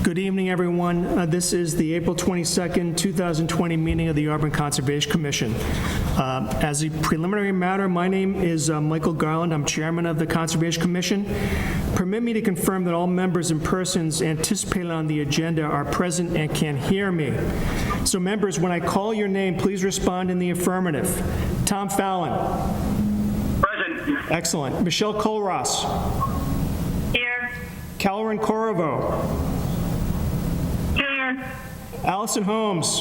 Good evening, everyone. This is the April 22nd, 2020 meeting of the Auburn Conservation Commission. As a preliminary matter, my name is Michael Garland. I'm chairman of the Conservation Commission. Permit me to confirm that all members and persons anticipated on the agenda are present and can hear me. So members, when I call your name, please respond in the affirmative. Tom Fallon. Present. Excellent. Michelle Colross. Here. Calvin Corriveau. Here. Allison Holmes.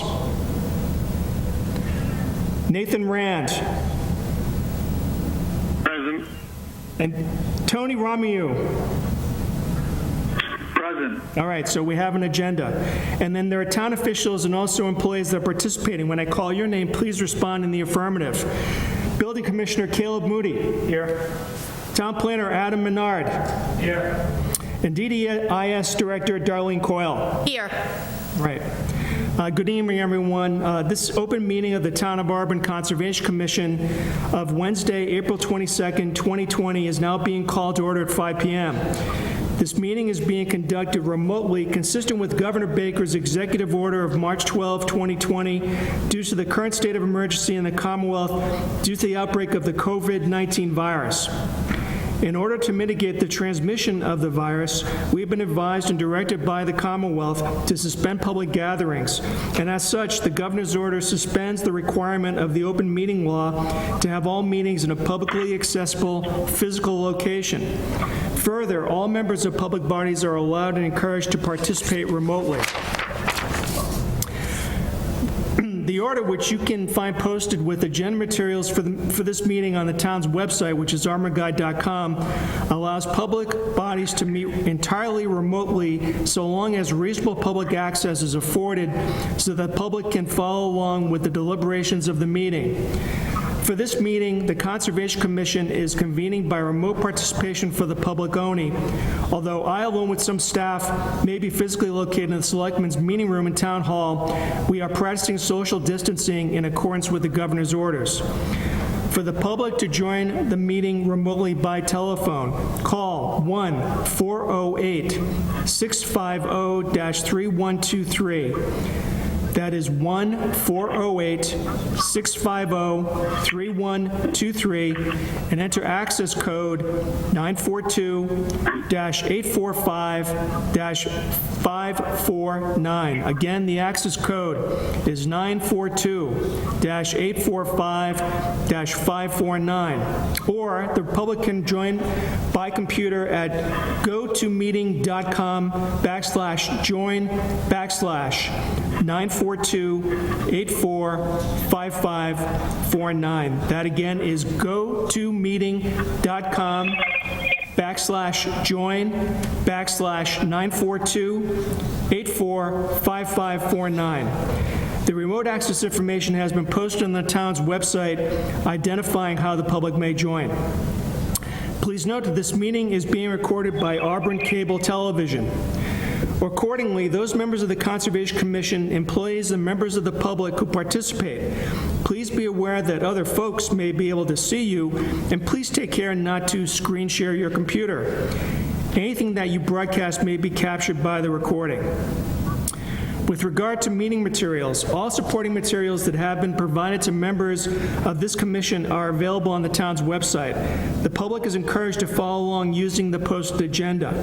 Nathan Rand. Present. And Tony Romieu. Present. All right, so we have an agenda. And then there are town officials and also employees that are participating. When I call your name, please respond in the affirmative. Building Commissioner Caleb Moody. Here. Town Planner Adam Menard. Here. And DDIS Director Darlene Coyle. Here. Right. Good evening, everyone. This open meeting of the Town of Auburn Conservation Commission of Wednesday, April 22nd, 2020 is now being called to order at 5 p.m. This meeting is being conducted remotely, consistent with Governor Baker's executive order of March 12, 2020, due to the current state of emergency in the Commonwealth due to the outbreak of the COVID-19 virus. In order to mitigate the transmission of the virus, we have been advised and directed by the Commonwealth to suspend public gatherings, and as such, the governor's order suspends the requirement of the open meeting law to have all meetings in a publicly accessible physical location. Further, all members of public bodies are allowed and encouraged to participate remotely. The order, which you can find posted with agenda materials for this meeting on the town's website, which is auburnguide.com, allows public bodies to meet entirely remotely so long as reasonable public access is afforded so that the public can follow along with the deliberations of the meeting. For this meeting, the Conservation Commission is convening by remote participation for the public only, although I, along with some staff, may be physically located in the Selectmen's meeting room in Town Hall. We are practicing social distancing in accordance with the governor's orders. For the public to join the meeting remotely by telephone, call 1-408-650-3123. That is 1-408-650-3123, and enter access code 942-845-549. Again, the access code is 942-845-549. Or the public can join by computer at gotomeeting.com/join/942-845549. That again is gotomeeting.com/join/942-845549. The remote access information has been posted on the town's website identifying how the public may join. Please note that this meeting is being recorded by Auburn Cable Television. Accordingly, those members of the Conservation Commission, employees, and members of the public who participate, please be aware that other folks may be able to see you, and please take care not to screen share your computer. Anything that you broadcast may be captured by the recording. With regard to meeting materials, all supporting materials that have been provided to members of this commission are available on the town's website. The public is encouraged to follow along using the posted agenda.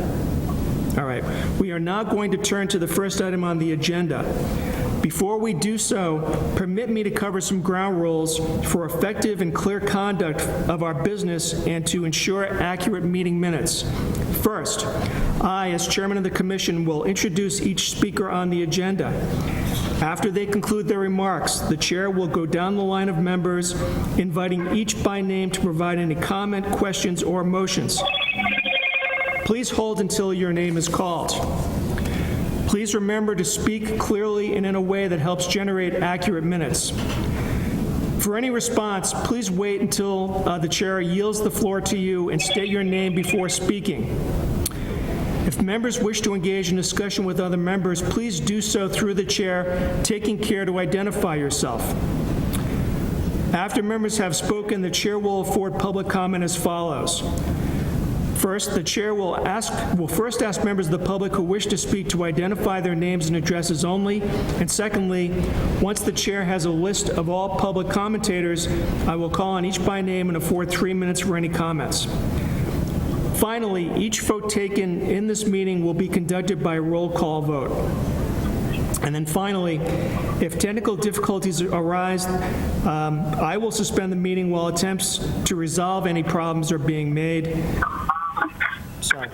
All right, we are now going to turn to the first item on the agenda. Before we do so, permit me to cover some ground rules for effective and clear conduct of our business and to ensure accurate meeting minutes. First, I, as chairman of the commission, will introduce each speaker on the agenda. After they conclude their remarks, the chair will go down the line of members, inviting each by name to provide any comment, questions, or motions. Please hold until your name is called. Please remember to speak clearly and in a way that helps generate accurate minutes. For any response, please wait until the chair yields the floor to you and state your name before speaking. If members wish to engage in discussion with other members, please do so through the chair, taking care to identify yourself. After members have spoken, the chair will afford public comment as follows. First, the chair will first ask members of the public who wish to speak to identify their names and addresses only. And secondly, once the chair has a list of all public commentators, I will call on each by name and afford 3 minutes for any comments. Finally, each vote taken in this meeting will be conducted by a roll call vote. And then finally, if technical difficulties arise, I will suspend the meeting while attempts to resolve any problems are being made. Sorry.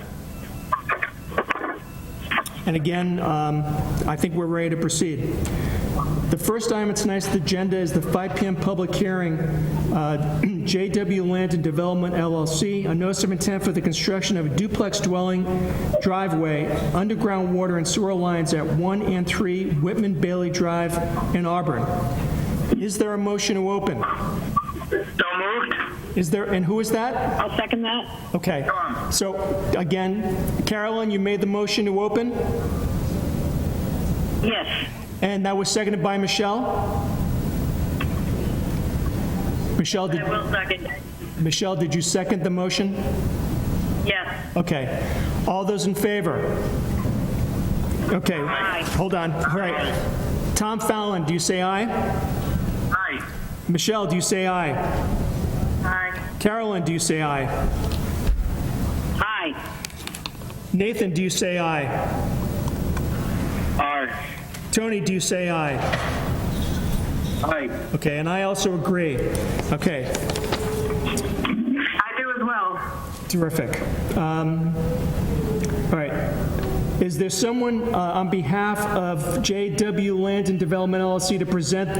And again, I think we're ready to proceed. The first item on tonight's agenda is the 5 p.m. public hearing, JW Land and Development LLC, a notice of intent for the construction of a duplex dwelling, driveway, underground water and sewer lines at 1 and 3 Whitman Bailey Drive in Auburn. Is there a motion to open? So moved. Is there, and who is that? I'll second that. Okay. So again, Carolyn, you made the motion to open? Yes. And that was seconded by Michelle? Michelle, I will second. Michelle, did you second the motion? Yes. Okay. All those in favor? Okay. Aye. Hold on. All right. Tom Fallon, do you say aye? Aye. Michelle, do you say aye? Aye. Carolyn, do you say aye? Aye. Nathan, do you say aye? Aye. Tony, do you say aye? Aye. Okay, and I also agree. Okay, I do as well. terrific. All right. Is there someone on behalf of JW Land and Development LLC to present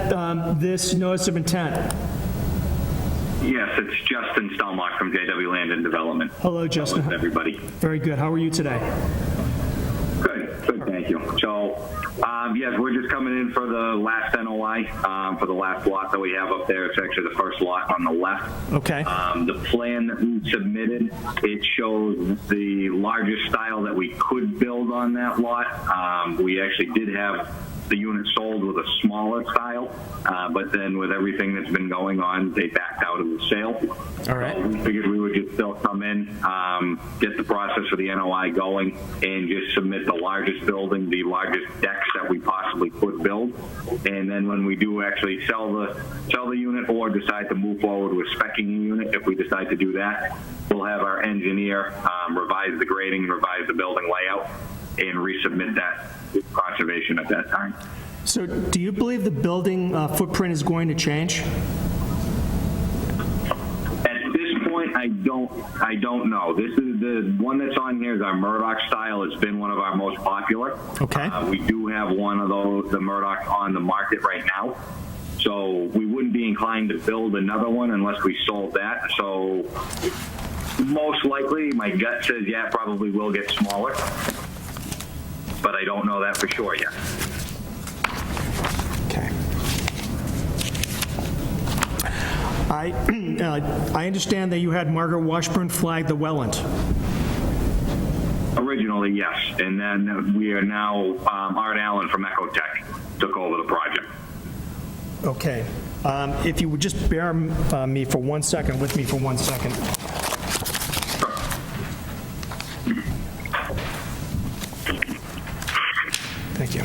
this notice of intent? Yes, it's Justin Stelmach from JW Land and Development. Hello, Justin. Hello, everybody. Very good. How are you today? Good, thank you. So, yes, we're just coming in for the last NOI, for the last lot that we have up there. It's actually the first lot on the left. Okay. The plan that we submitted, it shows the largest style that we could build on that lot. We actually did have the unit sold with a smaller style, but then with everything that's been going on, they backed out of the sale. All right. So we figured we would just still come in, get the process for the NOI going, and just submit the largest building, the largest decks that we possibly could build. And then when we do actually sell the unit or decide to move forward with speccing a unit, if we decide to do that, we'll have our engineer revise the grading, revise the building layout, and resubmit that to conservation at that time. So do you believe the building footprint is going to change? At this point, I don't know. This is the one that's on here is our Murdoch style. It's been one of our most popular. Okay. We do have one of those, the Murdoch, on the market right now. So we wouldn't be inclined to build another one unless we sold that. So most likely, my gut says, yeah, it probably will get smaller. But I don't know that for sure yet. Okay. I understand that you had Margaret Washburn flag the Welland. Originally, yes. And then we are now, Art Allen from Ecotech took over the project. Okay. If you would just bear with me for 1 second. Thank you.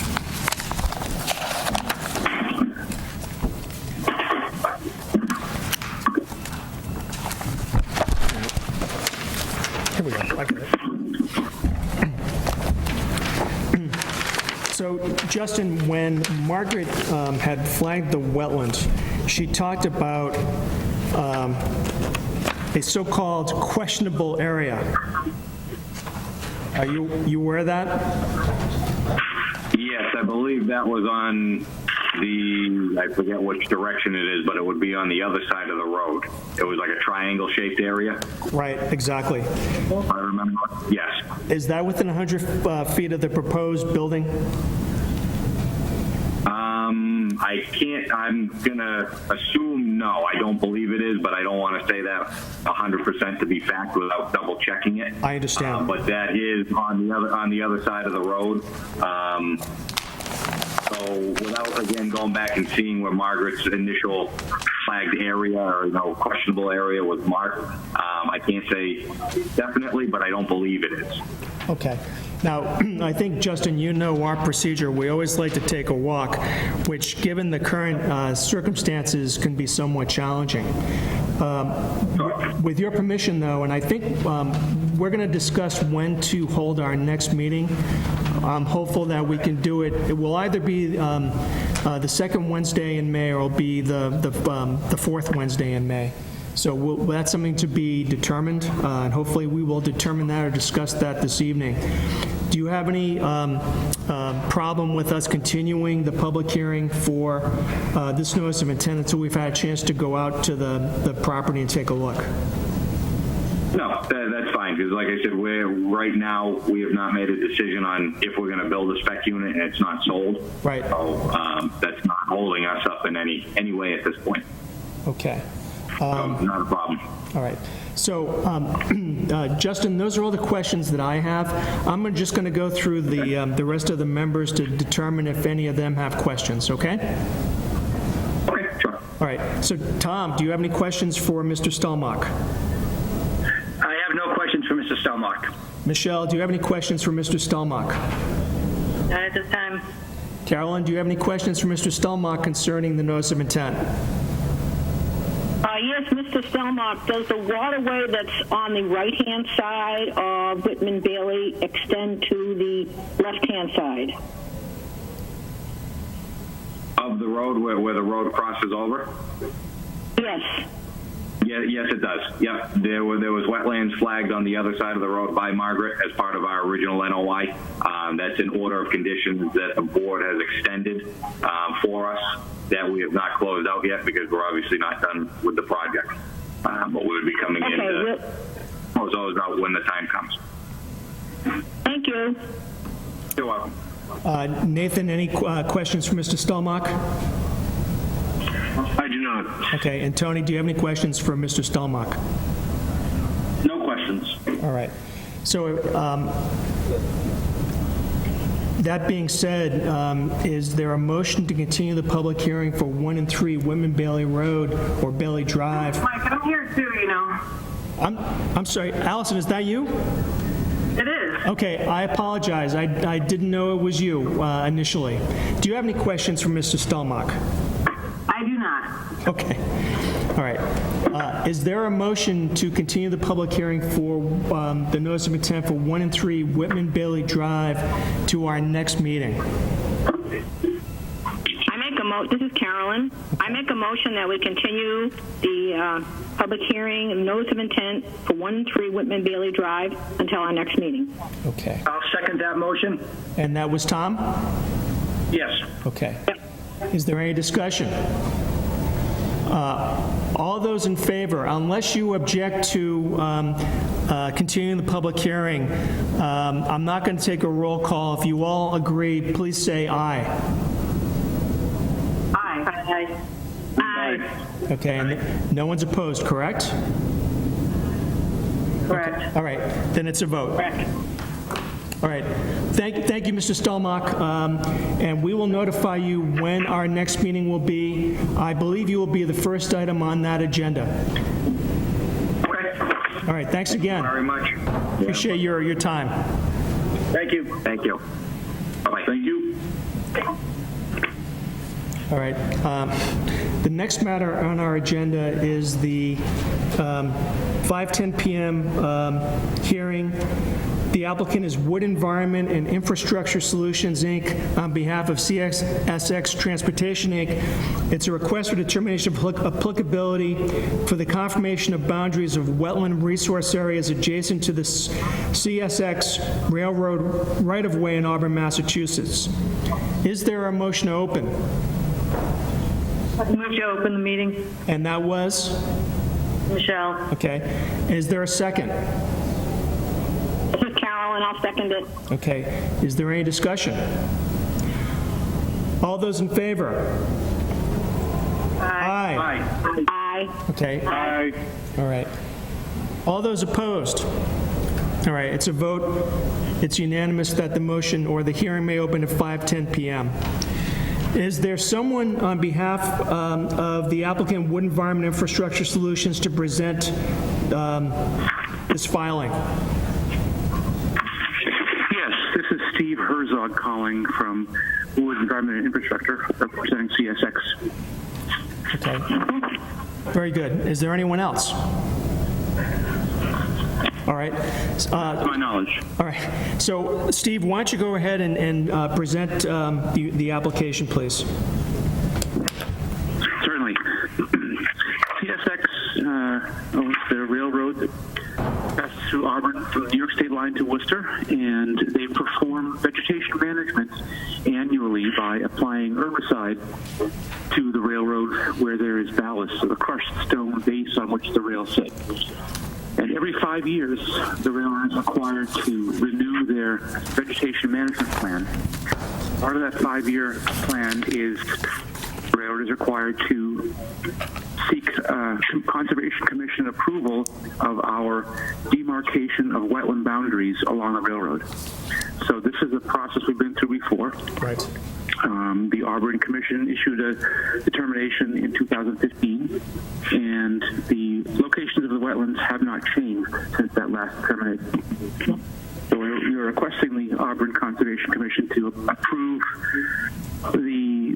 Here we go. I got it. So, Justin, when Margaret had flagged the wetland, she talked about a so-called questionable area. Are you aware of that? Yes, I believe that was on I forget which direction it is, but it would be on the other side of the road. It was like a triangle-shaped area. Right, exactly. I remember. Yes. Is that within 100 feet of the proposed building? I can't, I'm going to assume no. I don't believe it is, but I don't want to say that 100% to be fact without double checking it. I understand. But that is on the other side of the road. So without, again, going back and seeing where Margaret's initial flagged area or, questionable area was marked. I can't say definitely, but I don't believe it is. Okay. Now, I think, Justin, you know our procedure. We always like to take a walk, which, given the current circumstances, can be somewhat challenging. With your permission, though, and I think we're going to discuss when to hold our next meeting. I'm hopeful that we can do it. It will either be the second Wednesday in May or it'll be the fourth Wednesday in May. So that's something to be determined, and hopefully we will determine that or discuss that this evening. Do you have any problem with us continuing the public hearing for this notice of intent until we've had a chance to go out to the property and take a look? No, that's fine, because like I said, right now, we have not made a decision on if we're going to build a spec unit, and it's not sold. Right. So that's not holding us up in any way at this point. Okay. So not a problem. All right. So, Justin, those are all the questions that I have. I'm just going to go through the rest of the members to determine if any of them have questions, okay? Okay, sure. All right. So, Tom, do you have any questions for Mr. Stelmach? I have no questions for Mr. Stelmach. Michelle, do you have any questions for Mr. Stelmach? Not at this time. Carolyn, do you have any questions for Mr. Stelmach concerning the notice of intent? Yes, Mr. Stelmach, does the waterway that's on the right-hand side of Whitman Bailey extend to the left-hand side? Of the road where the road crosses over? Yes. Yeah, yes, it does. Yeah, there was wetlands flagged on the other side of the road by Margaret as part of our original NOI. That's an order of conditions that the board has extended for us that we have not closed out yet because we're obviously not done with the project. But we would be coming in to close those out when the time comes. Thank you. You're welcome. Nathan, any questions for Mr. Stelmach? I do not. Okay. And Tony, do you have any questions for Mr. Stelmach? No questions. All right. So that being said, is there a motion to continue the public hearing for 1 and 3 Whitman Bailey Road or Bailey Drive? Mike, I'm here too, I'm sorry, Allison, is that you? It is. Okay, I apologize. I didn't know it was you initially. Do you have any questions for Mr. Stelmach? I do not. Okay. All right. Is there a motion to continue the public hearing for the notice of intent for 1 and 3 Whitman Bailey Drive to our next meeting? This is Carolyn. I make a motion that we continue the public hearing and notice of intent for 1 and 3 Whitman Bailey Drive until our next meeting. Okay. I'll second that motion. And that was Tom? Yes. Okay. Is there any discussion? All those in favor, unless you object to continuing the public hearing, I'm not going to take a roll call. If you all agree, please say aye. Aye. Aye. Okay, and no one's opposed, correct? Correct. All right, then it's a vote. Correct. All right. Thank you, Mr. Stelmach. And we will notify you when our next meeting will be. I believe you will be the first item on that agenda. Okay. All right. Thanks again. Very much. Appreciate your time. Thank you. Thank you. Bye-bye. Thank you. All right. The next matter on our agenda is the 5:10 p.m. hearing. The applicant is Wood Environment and Infrastructure Solutions, Inc., on behalf of CSX Transportation, Inc. It's a request for determination of applicability for the confirmation of boundaries of wetland resource areas adjacent to the CSX Railroad right-of-way in Auburn, Massachusetts. Is there a motion to open? Move to open the meeting. And that was? Michelle. Okay. Is there a second? This is Carolyn. I'll second it. Okay. Is there any discussion? All those in favor? Aye. Aye. Aye. Okay. Aye. All right. All those opposed? All right. It's a vote. It's unanimous that the motion or the hearing may open at 5:10 p.m. Is there someone on behalf of the applicant Wood Environment Infrastructure Solutions to present this filing? Yes, this is Steve Herzog calling from Wood Environment and Infrastructure, representing CSX. Okay. Very good. Is there anyone else? All right. To my knowledge. All right. So, Steve, why don't you go ahead and present the application, please? Certainly. CSX owns the railroad that passes through Auburn from the New York State line to Worcester, and they perform vegetation management annually by applying herbicide to the railroad where there is ballast, so the crushed stone base on which the rail sits. And every 5 years, the railroad is required to renew their vegetation management plan. Part of that 5-year plan is the railroad is required to seek Conservation Commission approval of our demarcation of wetland boundaries along the railroad. So this is a process we've been through before. Right. The Auburn Commission issued a determination in 2015, and the locations of the wetlands have not changed since that last determination. So we are requesting the Auburn Conservation Commission to approve the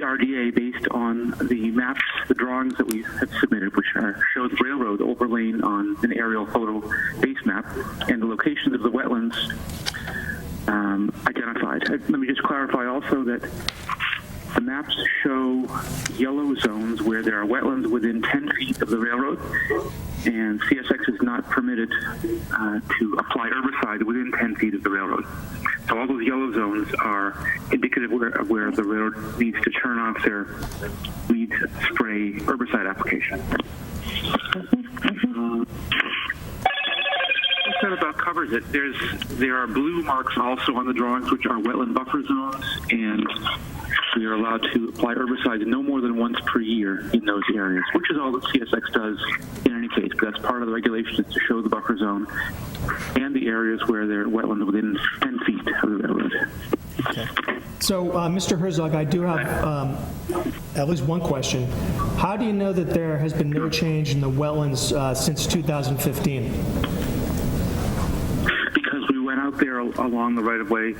RDA based on the maps, the drawings that we have submitted, which show the railroad overlain on an aerial photo base map, and the locations of the wetlands identified. Let me just clarify also that the maps show yellow zones where there are wetlands within 10 feet of the railroad, and CSX is not permitted to apply herbicide within 10 feet of the railroad. So all those yellow zones are indicative of where the railroad needs to turn off their weed spray herbicide application. That about covers it. There are blue marks also on the drawings, which are wetland buffer zones, and we are allowed to apply herbicides no more than once per year in those areas, which is all that CSX does in any case. But that's part of the regulations to show the buffer zone and the areas where there are wetlands within 10 feet of the railroad. Okay. So, Mr. Herzog, I do have at least one question. How do you know that there has been no change in the wetlands since 2015? Out there along the right-of-way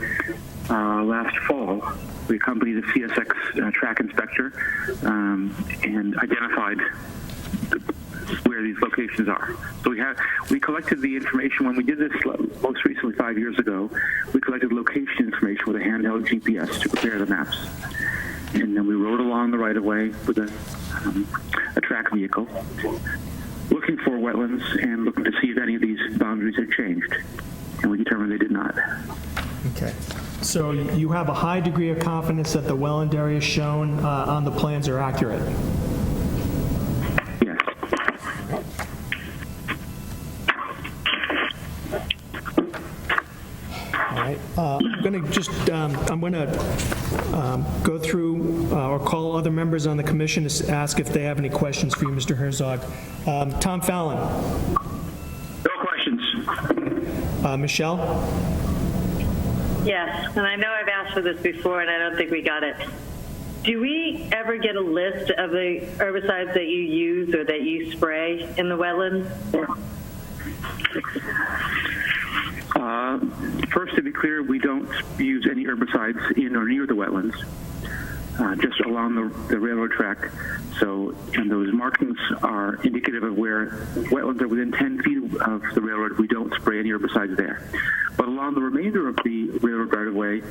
last fall. We accompanied the CSX track inspector and identified where these locations are. So we collected the information when we did this most recently 5 years ago. We collected location information with a handheld GPS to prepare the maps, and then we rode along the right-of-way with a track vehicle, looking for wetlands and looking to see if any of these boundaries had changed. And we determined they did not. Okay. So you have a high degree of confidence that the Welland areas shown on the plans are accurate? Yes. All right. I'm going to go through or call other members on the commission to ask if they have any questions for you, Mr. Herzog. Tom Fallon. No questions. Michelle? Yes, and I know I've asked for this before, and I don't think we got it. Do we ever get a list of the herbicides that you use or that you spray in the wetlands? First, to be clear, we don't use any herbicides in or near the wetlands, just along the railroad track. So, and those markings are indicative of where wetlands are within 10 feet of the railroad. We don't spray any herbicides there. But along the remainder of the railroad right-of-way,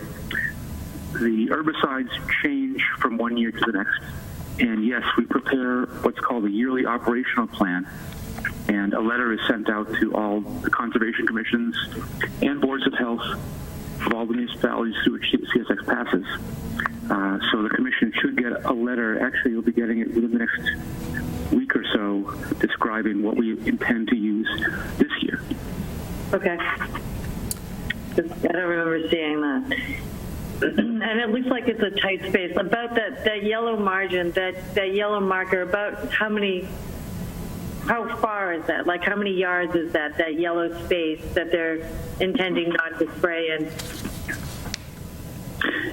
the herbicides change from one year to the next. And yes, we prepare what's called a yearly operational plan. And a letter is sent out to all the conservation commissions and boards of health of all the municipalities through which CSX passes. So the commission should get a letter. Actually, you'll be getting it within the next week or so, describing what we intend to use this year. Okay. I don't remember seeing that. And it looks like it's a tight space. About that yellow margin, that yellow marker, about how far is that? Like how many yards is that yellow space that they're intending not to spray in?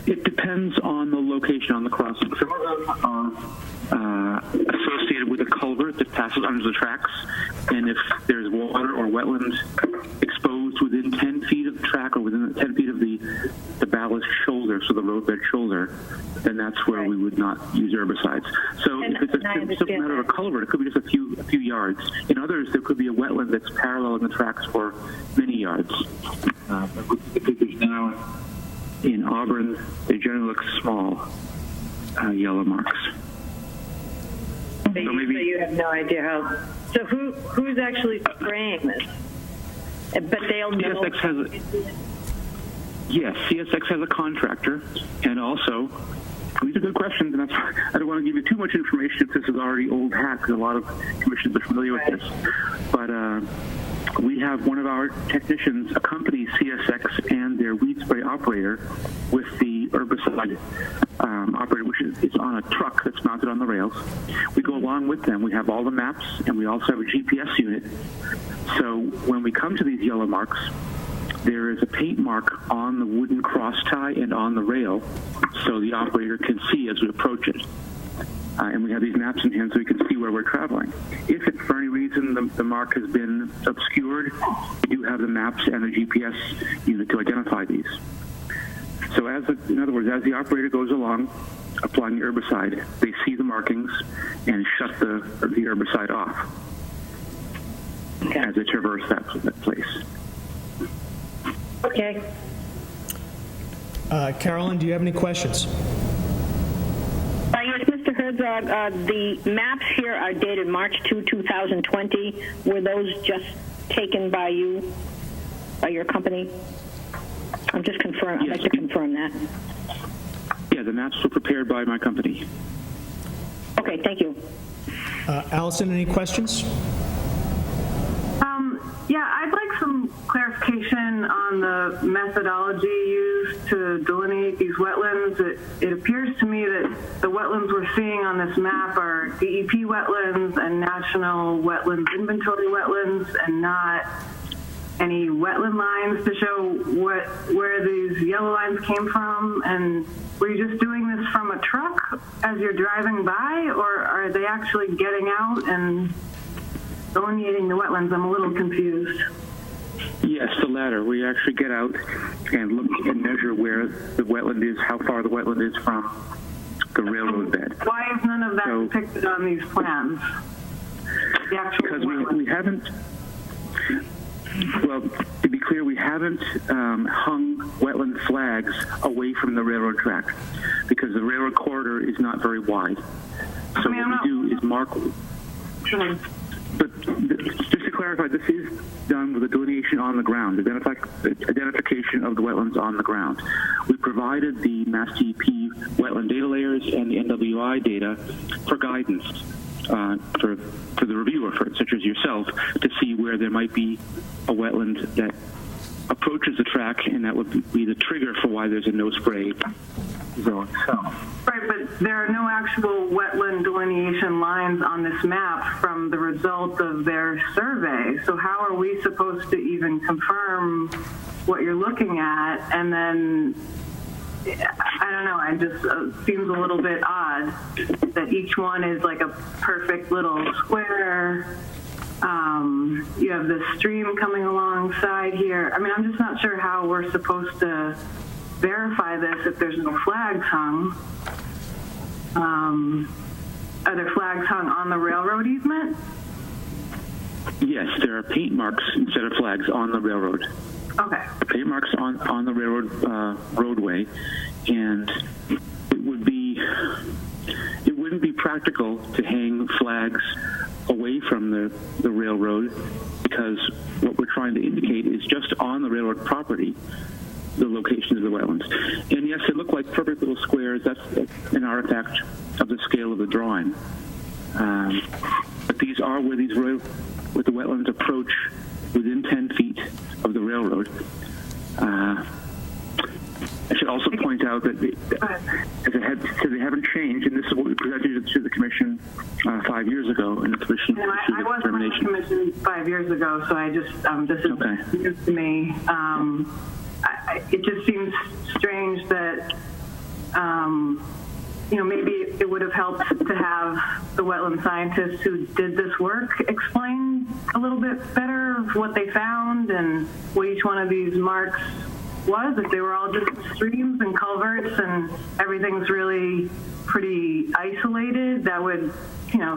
It depends on the location on the crossing. Some of them are associated with a culvert that passes under the tracks, and if there's water or wetlands exposed within 10 feet of the track or within 10 feet of the ballast shoulder, so the roadbed shoulder, then that's where we would not use herbicides. So if it's a simple matter of a culvert, it could be just a few yards. In others, there could be a wetland that's paralleling the tracks for many yards. Now, in Auburn, they generally look small, yellow marks. So you have no idea how. So who's actually spraying this? But they'll know. CSX has a contractor, and also, these are good questions, and I don't want to give you too much information if this is already old hat, because a lot of commissions are familiar with this. But we have one of our technicians accompany CSX and their weed spray operator with the herbicide operator, which is on a truck that's mounted on the rails. We go along with them. We have all the maps, and we also have a GPS unit. So when we come to these yellow marks, there is a paint mark on the wooden cross tie and on the rail, so the operator can see as we approach it. And we have these maps in hand so we can see where we're traveling. If for any reason the mark has been obscured, we do have the maps and the GPS unit to identify these. So in other words, as the operator goes along applying the herbicide, they see the markings and shut the herbicide off as they traverse that place. Okay. Carolyn, do you have any questions? Yes, Mr. Herzog, the maps here are dated March 2, 2020. Were those just taken by you, by your company? I'm just confirming. I'd like to confirm that. Yeah, the maps were prepared by my company. Okay, thank you. Allison, any questions? Yeah, I'd like some clarification on the methodology used to delineate these wetlands. It appears to me that the wetlands we're seeing on this map are DEP wetlands and National Wetlands Inventory wetlands, and not any wetland lines to show where these yellow lines came from. And were you just doing this from a truck as you're driving by, or are they actually getting out and delineating the wetlands? I'm a little confused. Yes, the latter. We actually get out and look and measure where the wetland is, how far the wetland is from the railroad bed. Why is none of that depicted on these plans? The actual because we haven't, well, to be clear, we haven't hung wetland flags away from the railroad track because the railroad corridor is not very wide. So what we do is mark. Sure. But just to clarify, this is done with a delineation on the ground, identification of the wetlands on the ground. We provided the Mass DEP wetland data layers and the NWI data for guidance for the reviewer, such as yourself, to see where there might be a wetland that approaches the track, and that would be the trigger for why there's a no spray zone. Right, but there are no actual wetland delineation lines on this map from the result of their survey. So how are we supposed to even confirm what you're looking at? And then, I don't know, it just seems a little bit odd that each one is like a perfect little square. You have this stream coming alongside here. I mean, I'm just not sure how we're supposed to verify this if there's no flags hung. Are there flags hung on the railroad easement? Yes, there are paint marks instead of flags on the railroad. Okay. Paint marks on the railroad roadway, and it wouldn't be practical to hang flags away from the railroad, because what we're trying to indicate is just on the railroad property the location of the wetlands. And yes, they look like perfect little squares. That's an artifact of the scale of the drawing. But these are where the wetlands approach within 10 feet of the railroad. I should also point out that they haven't changed, and this is what we presented to the commission 5 years ago, and the commission issued a determination. I was on the commission 5 years ago, so I just this is news to me. It just seems strange that maybe it would have helped to have the wetland scientists who did this work explain a little bit better what they found and what each one of these marks was. If they were all just streams and culverts and everything's really pretty isolated, that would,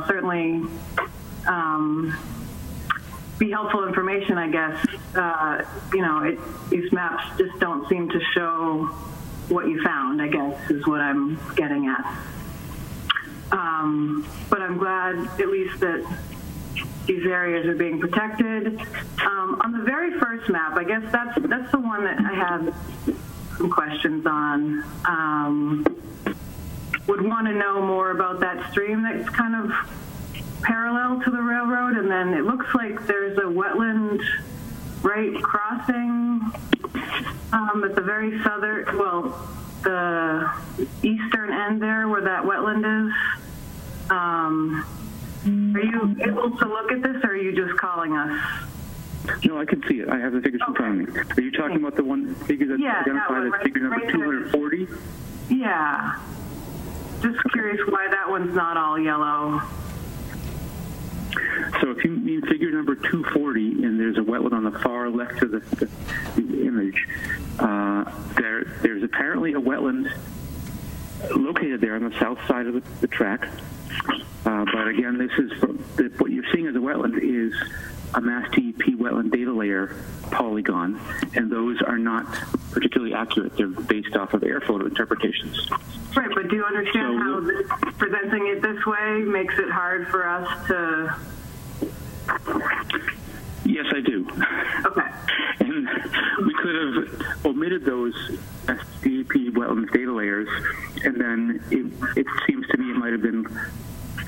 certainly be helpful information, I guess. These maps just don't seem to show what you found, I guess, is what I'm getting at. But I'm glad at least that these areas are being protected. On the very first map, I guess that's the one that I have some questions on. Would want to know more about that stream that's kind of parallel to the railroad, and then it looks like there's a wetland right crossing at the very the eastern end there where that wetland is. Are you able to look at this, or are you just calling us? No, I can see it. I have the figures in front of me. Are you talking about the one figure that's identified as figure number 240? Yeah. Just curious why that one's not all yellow. So if you mean figure number 240, and there's a wetland on the far left of the image, there's apparently a wetland located there on the south side of the track. But again, this is what you're seeing as a wetland is a Mass DEP wetland data layer polygon, and those are not particularly accurate. They're based off of air photo interpretations. Right, but do you understand how presenting it this way makes it hard for us to... Yes, I do. Okay. And we could have omitted those DEP wetlands data layers, and then it seems to me it might have been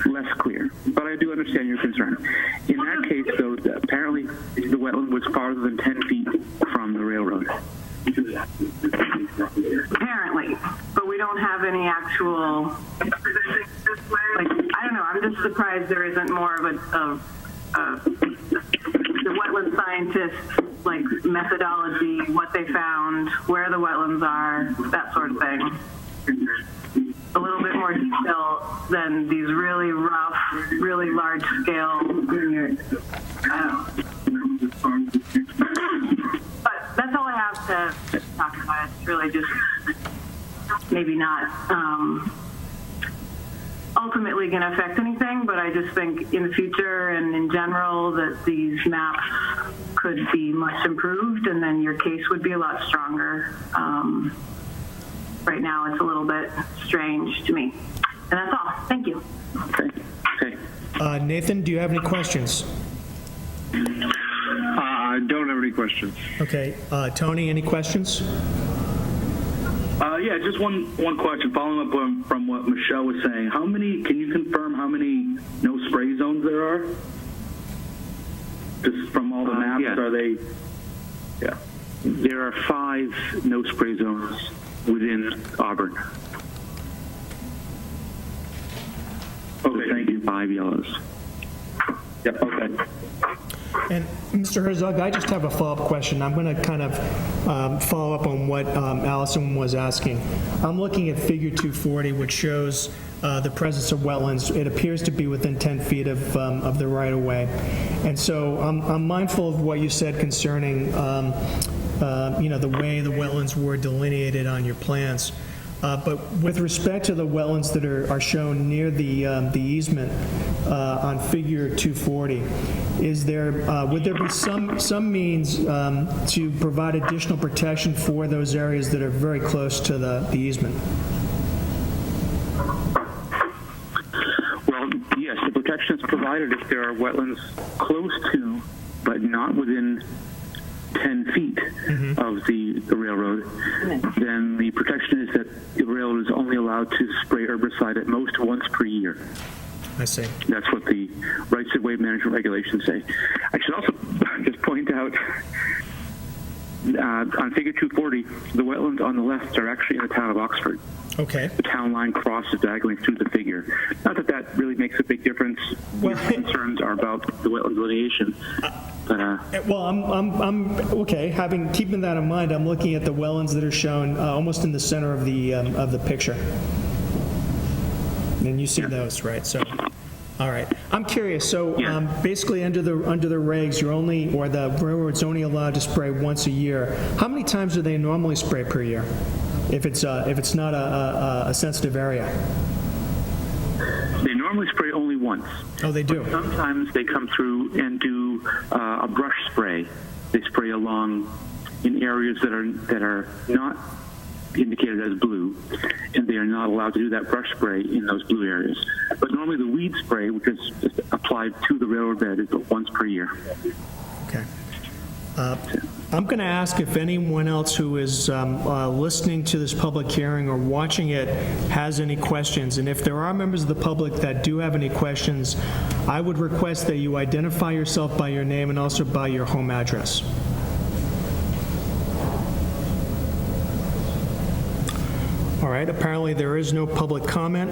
less clear. But I do understand your concern. In that case, though, apparently the wetland was farther than 10 feet from the railroad. Apparently, but we don't have any actual... I don't know, I'm just surprised there isn't more of the wetland scientists, methodology, what they found, where the wetlands are, that sort of thing. A little bit more detail than these really rough, really large scale. But that's all I have to talk about. It's really just maybe not ultimately going to affect anything, but I just think in the future and in general that these maps could be much improved, and then your case would be a lot stronger. Right now it's a little bit strange to me. And that's all. Thank you. Okay. Nathan, do you have any questions? I don't have any questions. Okay. Tony, any questions? Yeah, just one question. Following up from what Michelle was saying, can you confirm how many no spray zones there are? Just from all the maps, yes. Are they? Yeah. There are 5 no spray zones within Auburn. Okay, thank you. 5 yellows. Yep, okay. And Mr. Herzog, I just have a follow-up question. I'm going to kind of follow up on what Allison was asking. I'm looking at figure 240, which shows the presence of wetlands. It appears to be within 10 feet of the right-of-way. And so I'm mindful of what you said concerning the way the wetlands were delineated on your plans. But with respect to the wetlands that are shown near the easement on figure 240, would there be some means to provide additional protection for those areas that are very close to the easement? Well, yes, the protection is provided if there are wetlands close to, but not within 10 feet of the railroad. Then the protection is that the railroad is only allowed to spray herbicide at most once per year. I see. That's what the rights of way management regulations say. I should also just point out On figure 240, the wetlands on the left are actually in the town of Oxford. Okay. The town line crosses diagonally through the figure. Not that that really makes a big difference. Well, Your concerns are about the wetland delineation. But, Well, I'm okay. Keeping that in mind, I'm looking at the wetlands that are shown almost in the center of the picture, and you see those, right? So, all right. I'm curious. So, basically, under the regs, the railroad's only allowed to spray once a year. How many times do they normally spray per year? If it's not a sensitive area. they normally spray only once. Oh, they do. Sometimes they come through and do a brush spray. They spray along in areas that are not indicated as blue, and they are not allowed to do that brush spray in those blue areas. But normally the weed spray, which is applied to the railroad bed, is once per year. Okay. I'm going to ask if anyone else who is listening to this public hearing or watching it has any questions. And if there are members of the public that do have any questions, I would request that you identify yourself by your name and also by your home address. All right, apparently there is no public comment.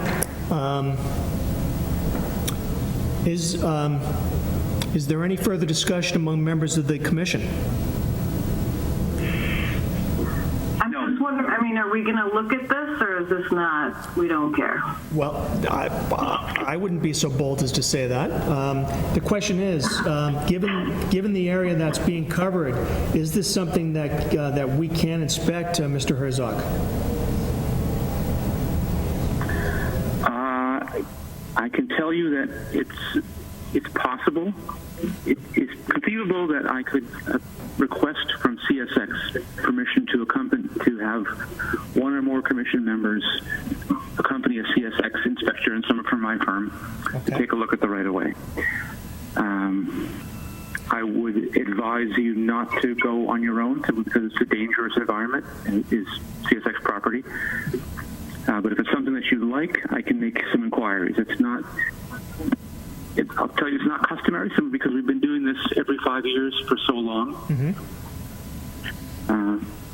Is there any further discussion among members of the commission? I'm just wondering, are we going to look at this, or is this not, we don't care? Well, I wouldn't be so bold as to say that. The question is, given the area that's being covered, is this something that we can inspect, Mr. Herzog? I can tell you that it's possible. It is conceivable that I could request from CSX permission to have one or more commission members accompany a CSX inspector and someone from my firm to take a look at the right-of-way. I would advise you not to go on your own because it's a dangerous environment and it is CSX property. But if it's something that you'd like, I can make some inquiries. I'll tell you, it's not customary simply because we've been doing this every 5 years for so long. Mm-hmm.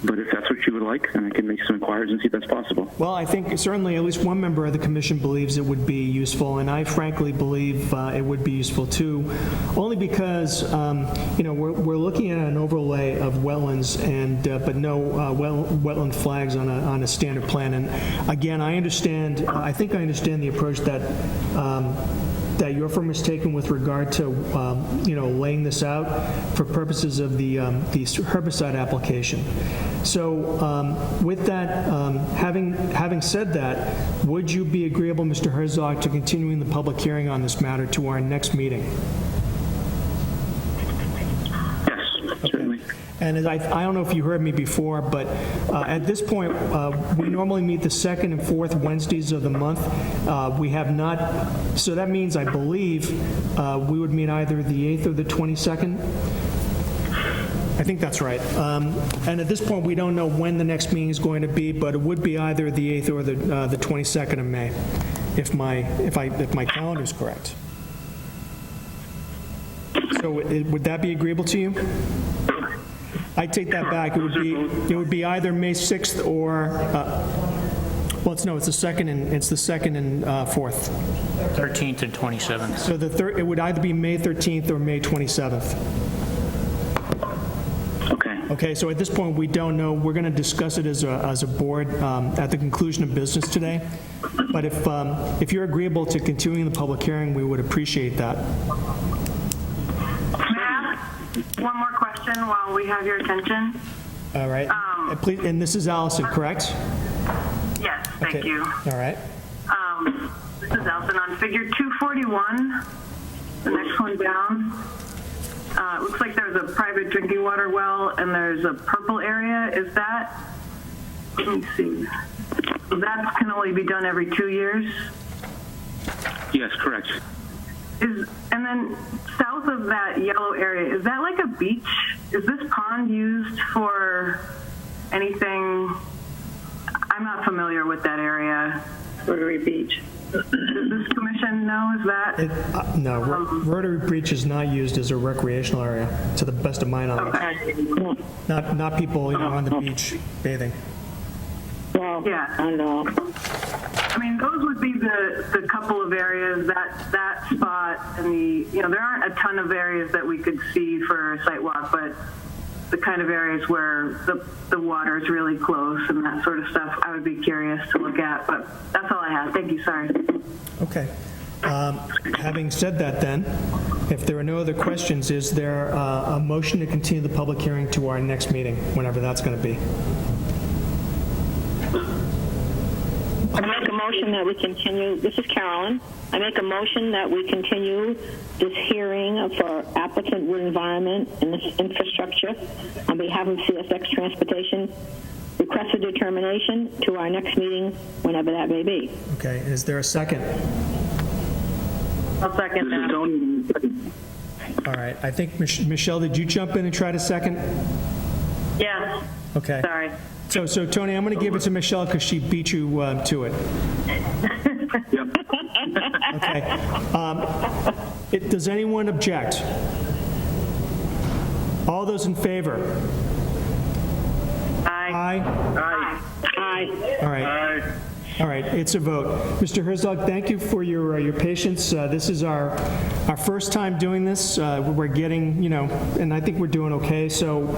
But if that's what you would like, then I can make some inquiries and see if that's possible. Well, I think certainly at least one member of the commission believes it would be useful, and I frankly believe it would be useful too, only because we're looking at an overlay of wetlands and but no wetland flags on a standard plan. And again, I think I understand the approach that your firm is taking with regard to laying this out for purposes of the herbicide application. So with that, having said that, would you be agreeable, Mr. Herzog, to continuing the public hearing on this matter to our next meeting? Yes, certainly. And I don't know if you heard me before, but at this point, we normally meet the second and fourth Wednesdays of the month. We have not, so that means, I believe, we would meet either the 8th or the 22nd. I think that's right. And at this point, we don't know when the next meeting is going to be, but it would be either the 8th or the 22nd of May, if my calendar is correct. So would that be agreeable to you? I take that back. It would be either May 6th or it's the second and 4th. 13th and 27th. So it would either be May 13th or May 27th. Okay, so at this point, we don't know. We're going to discuss it as a board at the conclusion of business today. But if you're agreeable to continuing the public hearing, we would appreciate that. May I ask one more question while we have your attention? All right. Please, and this is Allison, correct? Yes, thank you. All right. This is Allison. On figure 241, the next one down, it looks like there's a private drinking water well and there's a purple area. Is that, let me see, that can only be done every 2 years? Yes, correct. And then south of that yellow area, is that like a beach? Is this pond used for anything? I'm not familiar with that area. Rotary Beach. Does this commission know? Is that? No, Rotary Breach is not used as a recreational area, to the best of my knowledge. Okay. Not people, on the beach bathing. Well, Yeah. I know. I mean, those would be the couple of areas, that spot and there aren't a ton of areas that we could see for a site walk, but the kind of areas where the water is really close and that sort of stuff, I would be curious to look at, but that's all I have. Thank you, sorry. Okay. Having said that then, if there are no other questions, is there a motion to continue the public hearing to our next meeting, whenever that's going to be? I make a motion that we continue, this is Carolyn, I make a motion that we continue this hearing for applicant Wood Environment and Infrastructure on behalf of CSX Transportation, request a determination to our next meeting, whenever that may be. Okay, is there a second? I'll second This is that. Tony. All right, I think, Michelle, did you jump in and try to second? Yes, Okay. sorry. So Tony, I'm going to give it to Michelle because she beat you to it. Yep. Okay. Does anyone object? All those in favor? Aye. Aye? Aye. All right. All right, it's a vote. Mr. Herzog, thank you for your patience. This is our first time doing this. We're getting, and I think we're doing okay. So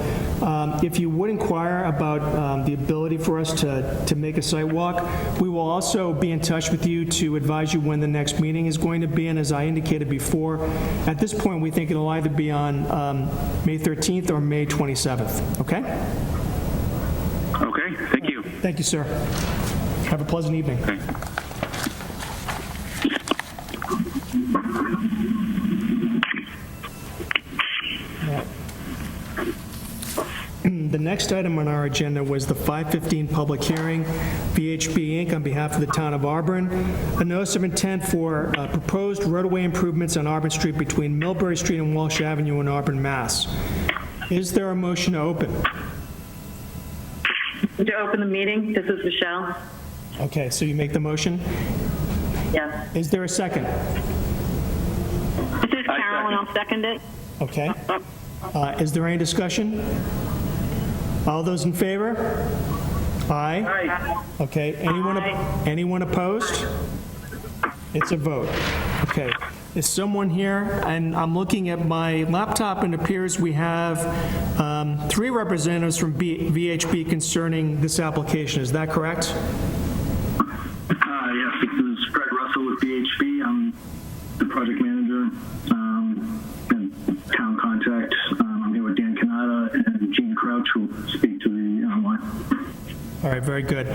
if you would inquire about the ability for us to make a site walk, we will also be in touch with you to advise you when the next meeting is going to be. And as I indicated before, at this point, we think it'll either be on May 13th or May 27th. Okay? Okay, thank you. Thank you, sir. Have a pleasant evening. Okay. The next item on our agenda was the 5:15 public hearing, VHB Inc., on behalf of the town of Auburn, a notice of intent for proposed roadway improvements on Auburn Street between Millbury Street and Walsh Avenue in Auburn, Mass. Is there a motion to open? To open the meeting, this is Michelle. Okay, so you make the motion. Yes. Is there a second? This is Carolyn, I'll second it. Okay. Is there any discussion? All those in favor? Aye. Aye. Okay, anyone opposed? It's a vote. Okay, is someone here? And I'm looking at my laptop and it appears we have 3 representatives from VHB concerning this application. Is that correct? Yes, this is Fred Russell with BHB. I'm the project manager and town contact. I'm here with Dan Canada and Gene Crouch, who will speak to the online. All right, very good.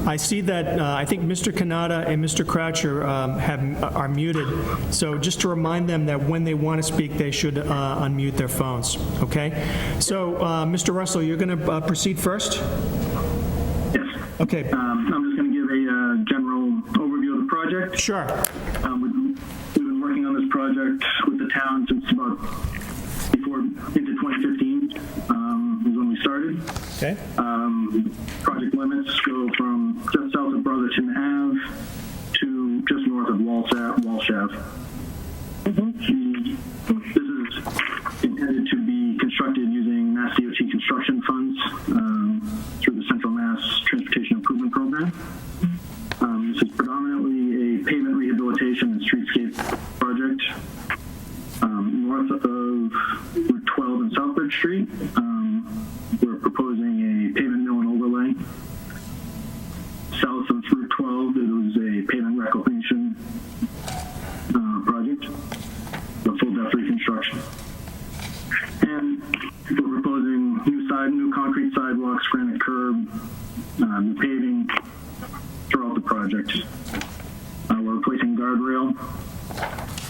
I see that I think Mr. Kanata and Mr. Croucher are muted, so just to remind them that when they want to speak, they should unmute their phones, okay? So, Mr. Russell, you're going to proceed first? Yes. Okay. I'm just going to give a general overview of the project. Sure. We've been working on this project with the town since about into 2015 was when we started. Okay. Project limits go from just south of Brotherton Ave to just north of Walsh Ave. This is intended to be constructed using Mass DOT construction funds through the Central Mass Transportation Improvement Program. This is predominantly a pavement rehabilitation and streetscape project. North of Route 12 and Southbridge Street, we're proposing a pavement mill and overlay. South of Route 12, it was a pavement reclamation project, a full depth reconstruction. And we're proposing new concrete sidewalks, granite curb, new paving throughout the project. We're replacing guardrail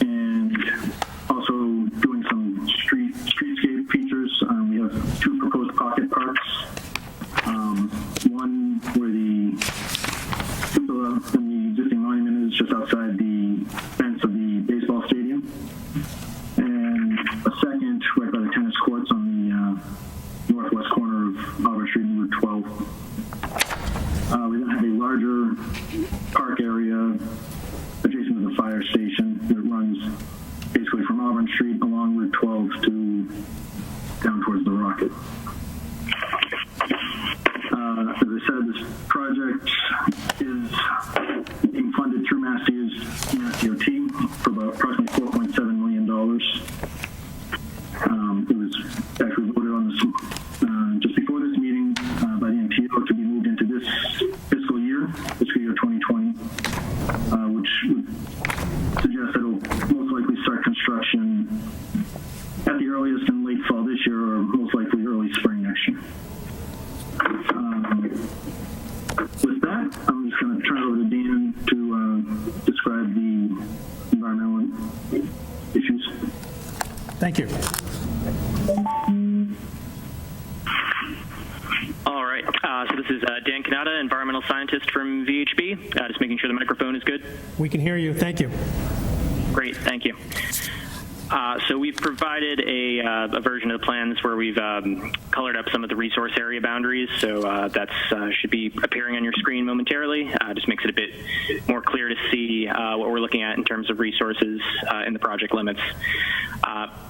and also doing some streetscape features. We have 2 proposed pocket parks. One where the cupola and the existing monument is just outside the fence of the baseball stadium. And a second right by the tennis courts on the northwest corner of Auburn Street and Route 12. We then have a larger park area fire station that runs basically from Auburn Street along Route 12 to down towards the Rocket. As I said, this project is being funded through Mass DOT for about approximately $4.7 million. It was actually voted on this, just before this meeting by the MPO to be moved into this fiscal year 2020, which would suggest that it will most likely start construction at the earliest in late fall this year or most likely early spring next year. With that, I'm just going to turn it over to Dan to describe the environmental issues. Thank you. All right. So this is Dan Kanata, environmental scientist from VHB. Just making sure the microphone is good. We can hear you. Thank you. Great. Thank you. So we've provided a version of the plans where we've colored up some of the resource area boundaries. So that should be appearing on your screen momentarily. Just makes it a bit more clear to see what we're looking at in terms of resources in the project limits.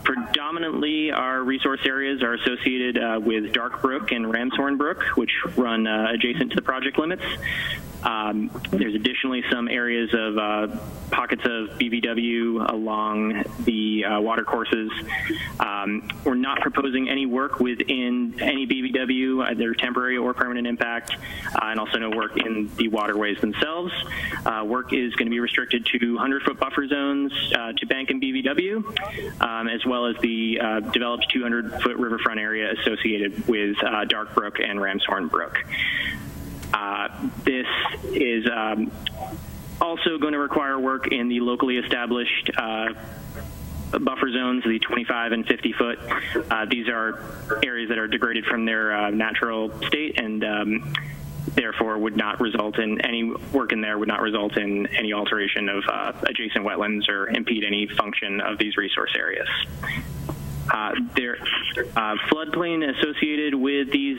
Predominantly, our resource areas are associated with Dark Brook and Ramshorn Brook, which run adjacent to the project limits. There's additionally some areas of pockets of BVW along the water courses. We're not proposing any work within any BVW, either temporary or permanent impact, and also no work in the waterways themselves. Work is going to be restricted to 100-foot buffer zones to bank and BVW, as well as the developed 200-foot riverfront area associated with Dark Brook and Ramshorn Brook. This is also going to require work in the locally established buffer zones, the 25 and 50 foot. These are areas that are degraded from their natural state and therefore would not result in any work in there, would not result in any alteration of adjacent wetlands or impede any function of these resource areas. Their floodplain associated with these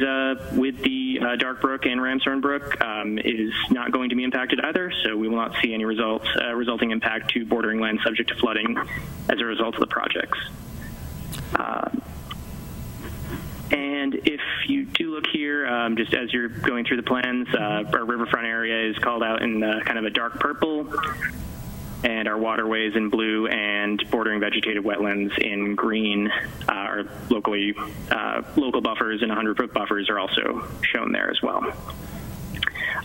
with the Dark Brook and Ramshorn Brook is not going to be impacted either, so we will not see any resulting impact to bordering land subject to flooding as a result of the projects. And if you do look here, just as you're going through the plans, our riverfront area is called out in kind of a dark purple, and our waterways in blue and bordering vegetated wetlands in green. Our local buffers and 100-foot buffers are also shown there as well.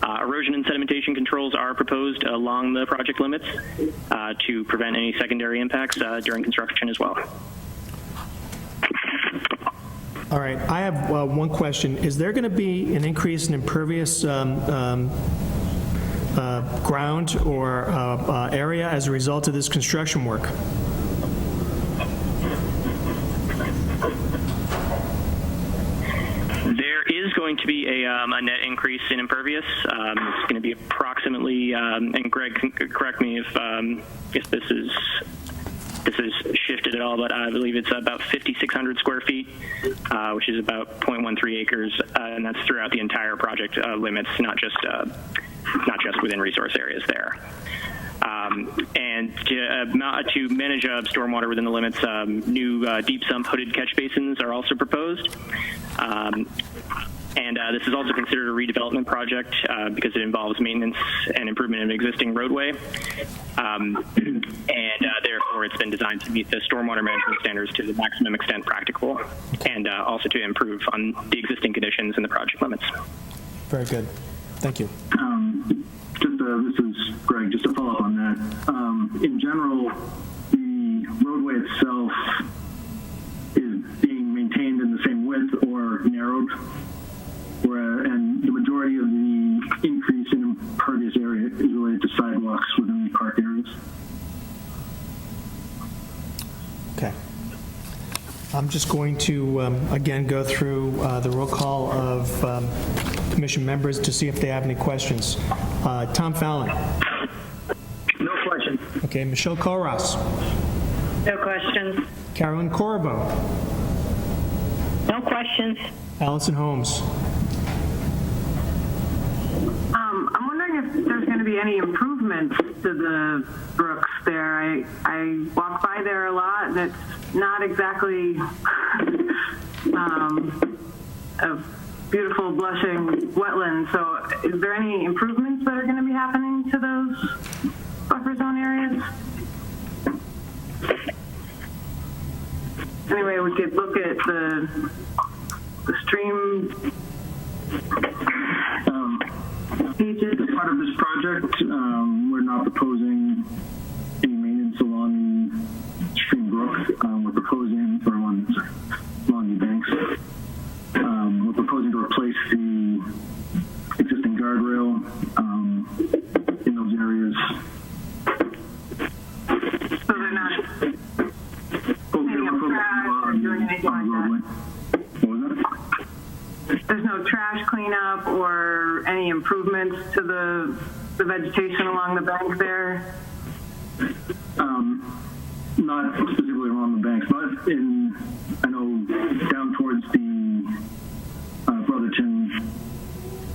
Erosion and sedimentation controls are proposed along the project limits to prevent any secondary impacts during construction as well. All right. I have one question. Is there going to be an increase in impervious ground or area as a result of this construction work? There is going to be a net increase in impervious. It's going to be approximately, and Greg can correct me if this is shifted at all, but I believe it's about 5,600 square feet, which is about 0.13 acres, and that's throughout the entire project limits, not just within resource areas there. And to manage stormwater within the limits, new deep sump hooded catch basins are also proposed. And this is also considered a redevelopment project because it involves maintenance and improvement of an existing roadway. And therefore, it's been designed to meet the stormwater management standards to the maximum extent practicable, and also to improve on the existing conditions in the project limits. Very good. Thank you. This is Greg. Just to follow up on that. In general, the roadway itself is being maintained in the same width or narrowed, and the majority of the increase in impervious area is related to sidewalks within the park areas. Okay. I'm just going to, again, go through the roll call of commission members to see if they have any questions. Tom Fallon. No questions. Okay. Michelle Koras. No questions. Carolyn Corriveau. No questions. Allison Holmes. I'm wondering if if there's going to be any improvements to the brooks there. I walk by there a lot, and it's not exactly a beautiful blushing wetland. So is there any improvements that are going to be happening to those buffer zone areas? Anyway, we could look at the stream pages. As part of this project, we're not proposing any maintenance along Stream Brook. We're proposing, or along the banks. We're proposing to replace the existing guardrail in those areas. So they're not picking up trash or doing anything like that? What was that? There's no trash cleanup or any improvements to the vegetation along the bank there? Not specifically along the banks, but I know down towards the Brotherton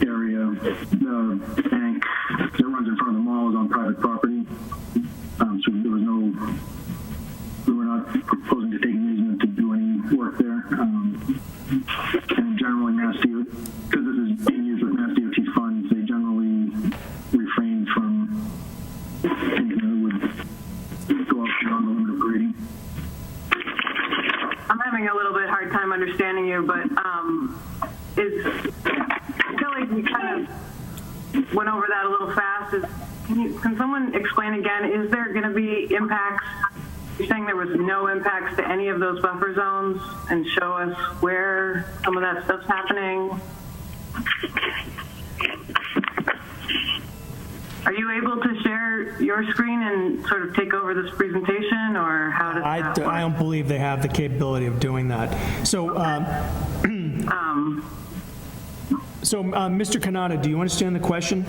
area, the bank that runs in front of the mall is on private property. So we were not proposing to take an easement to do any work there. And generally, because this is being used with Mass DOT funds, they generally refrain from anything that would go up beyond the limit of grading. I'm having a little bit hard time understanding you, but I feel like we kind of went over that a little fast. Can someone explain again, is there going to be impacts? You're saying there was no impacts to any of those buffer zones, and show us where some of that stuff's happening? Are you able to share your screen and sort of take over this presentation, or how does that work? I don't believe they have the capability of doing that. So, Mr. Kanata, do you understand the question?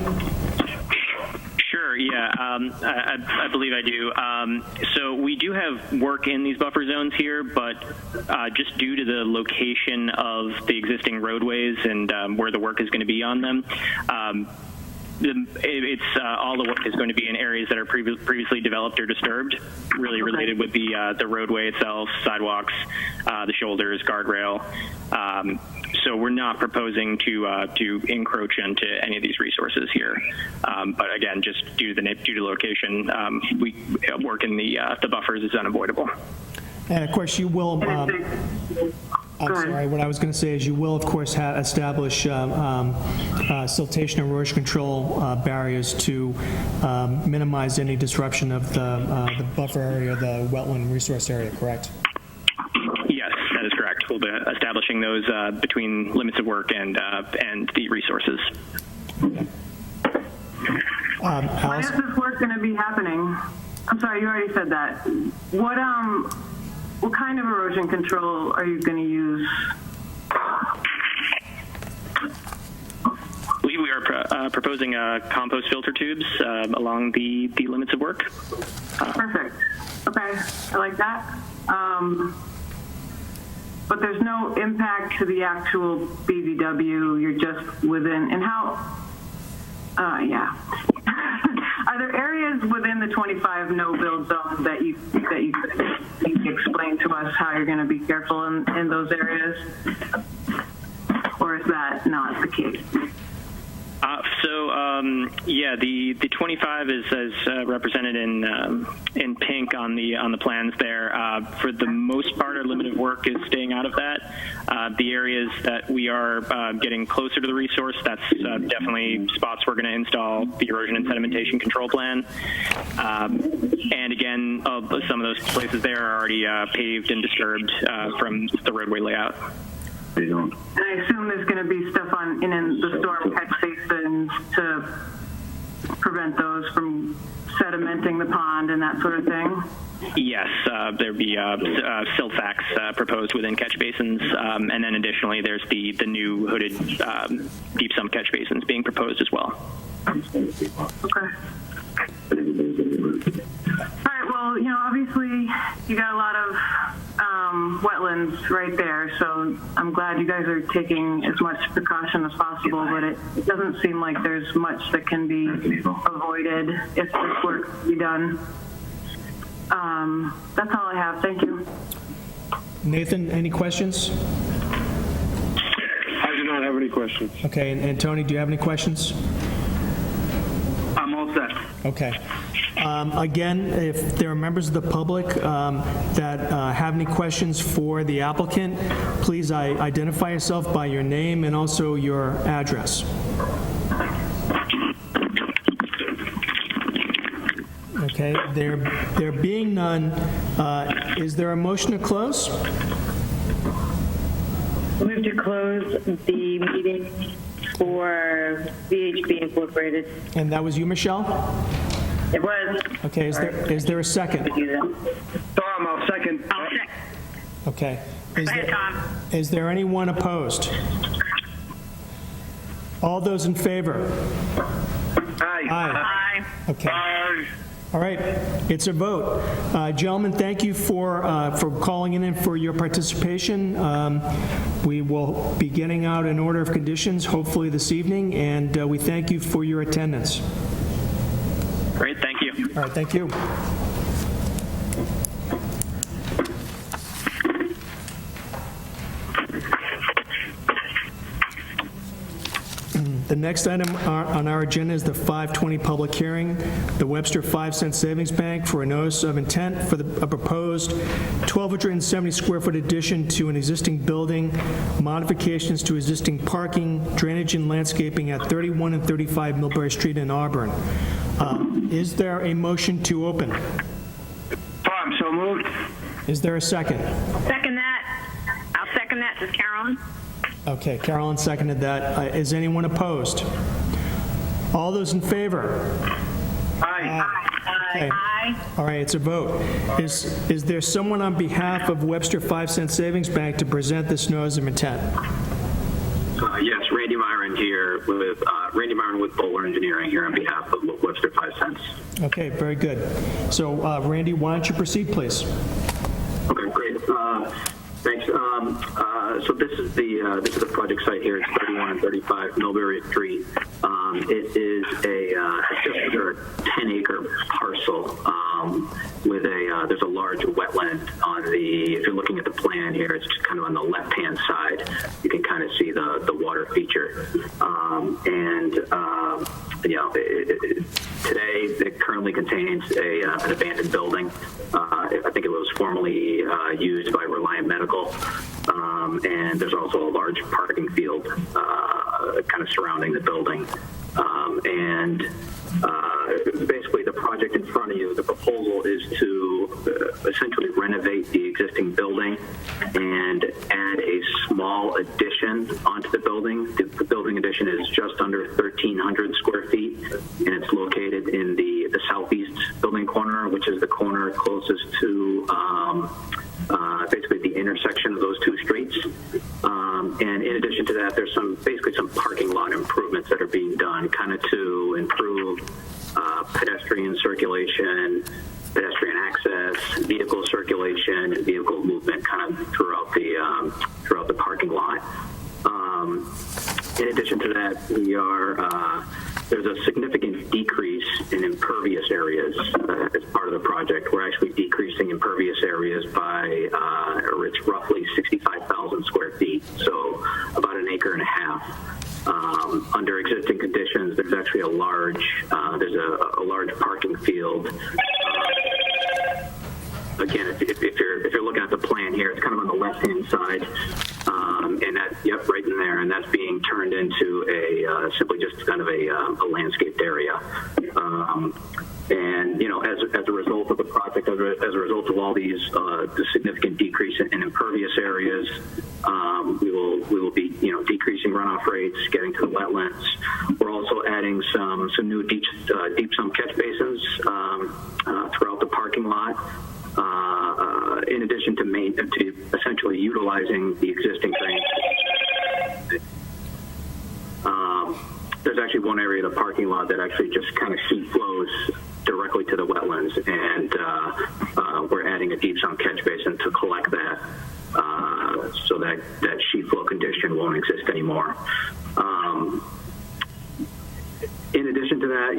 Sure, yeah, I believe I do. So we do have work in these buffer zones here, but just due to the location of the existing roadways and where the work is going to be on them, all the work is going to be in areas that are previously developed or disturbed, really related with the roadway itself, sidewalks, the shoulders, guardrail. So we're not proposing to encroach into any of these resources here. But again, just due to location, we work in the buffers is unavoidable. And of course, you will. I'm sorry. What I was going to say is you will, of course, establish siltation and erosion control barriers to minimize any disruption of the buffer area, the wetland resource area. Correct? Yes, that is correct. We'll be establishing those between limits of work and the resources. When is this work going to be happening? I'm sorry, you already said that. What kind of erosion control are you going to use? We are proposing compost filter tubes along the limits of work. Perfect. Okay, I like that. But there's no impact to the actual BVW. You're just within. And how? Yeah. Are there areas within the 25 no-build zone that you could explain to us how you're going to be careful in those areas? Or is that not the case? Yeah, the 25 is represented in pink on the plans there. For the most part, our limited work is staying out of that. The areas that we are getting closer to the resource, that's definitely spots we're going to install the erosion and sedimentation control plan. And again, some of those places there are already paved and disturbed from the roadway layout. And I assume there's going to be stuff in the storm catch basins to prevent those from sedimenting the pond and that sort of thing? Yes, there'd be silt sacks proposed within catch basins, and then additionally there's the new hooded deep sump catch basins being proposed as well. Okay. All right, well, obviously you got a lot of wetlands right there, so I'm glad you guys are taking as much precaution as possible, but it doesn't seem like there's much that can be avoided if this work can be done. That's all I have. Thank you. Nathan, any questions? I do not have any questions. Okay, and Tony, do you have any questions? I'm all set. Okay. Again, if there are members of the public that have any questions for the applicant, please identify yourself by your name and also your address. Okay, there being none, is there a motion to close? Move to close the meeting for VHB Incorporated. And that was you, Michelle? It was. Okay, is there a second? Tom, I'll second. I'll check. Okay. Go ahead, Tom. Is there anyone opposed? All those in favor? Aye. Aye. Okay. All right, it's a vote. Gentlemen, thank you for calling in and for your participation. We will be getting out an order of conditions hopefully this evening, and we thank you for your attendance. Great, thank you. All right, thank you. The next item on our agenda is the 520 public hearing, the Webster 5-cent Savings Bank for a notice of intent for a proposed 1,270 square foot addition to an existing building, modifications to existing parking, drainage and landscaping at 31 and 35 Millbury Street in Auburn. Is there a motion to open? Tom, so moved. Is there a second? Second that. I'll second that. This is Carolyn. Okay, Carolyn seconded that. Is anyone opposed? All those in favor? Aye. Okay. Aye. All right, it's a vote. Is there someone on behalf of Webster 5-cent Savings Bank to present this notice of intent? Yes, Randy Myron here with Randy Myron with Bowler Engineering here on behalf of Webster 5 cents. Okay, very good. So, Randy, why don't you proceed, please? Okay, great. Thanks. So this is the project site here. It's 31 and 35 Millbury Street. It is just under a 10-acre parcel with there's a large wetland on the. If you're looking at the plan here, it's just kind of on the left-hand side. You can kind of see the water feature, today it currently contains an abandoned building. I think it was formerly used by Reliant Medical, and there's also a large parking field kind of surrounding the building. Basically, the project in front of you, the proposal is to essentially renovate the existing building and add a small addition onto the building. The building addition is just under 1,300 square feet, and it's located in the southeast building corner, which is the corner closest to basically the intersection of those two streets. And in addition to that, there's basically some parking lot improvements that are being done kind of to improve pedestrian circulation, pedestrian access, vehicle circulation, and vehicle movement kind of throughout the parking lot. In addition to that, there's a significant decrease in impervious areas as part of the project. We're actually decreasing impervious areas by it's roughly 65,000 square feet, so about an acre and a half. Under existing conditions, there's actually a large parking field. Again, if you're looking at the plan here, it's kind of on the left-hand side, and that, yep, right in there, and that's being turned into simply just kind of a landscaped area. And as a result of the project, as a result of all these the significant decrease in impervious areas, we will be decreasing runoff rates, getting to the wetlands. We're also adding some new deep sump catch basins throughout the parking lot. In addition to essentially utilizing the existing drainage. There's actually one area of the parking lot that actually just kind of sheet flows directly to the wetlands, and we're adding a deep sound catch basin to collect that, so that sheet flow condition won't exist anymore. In addition to that,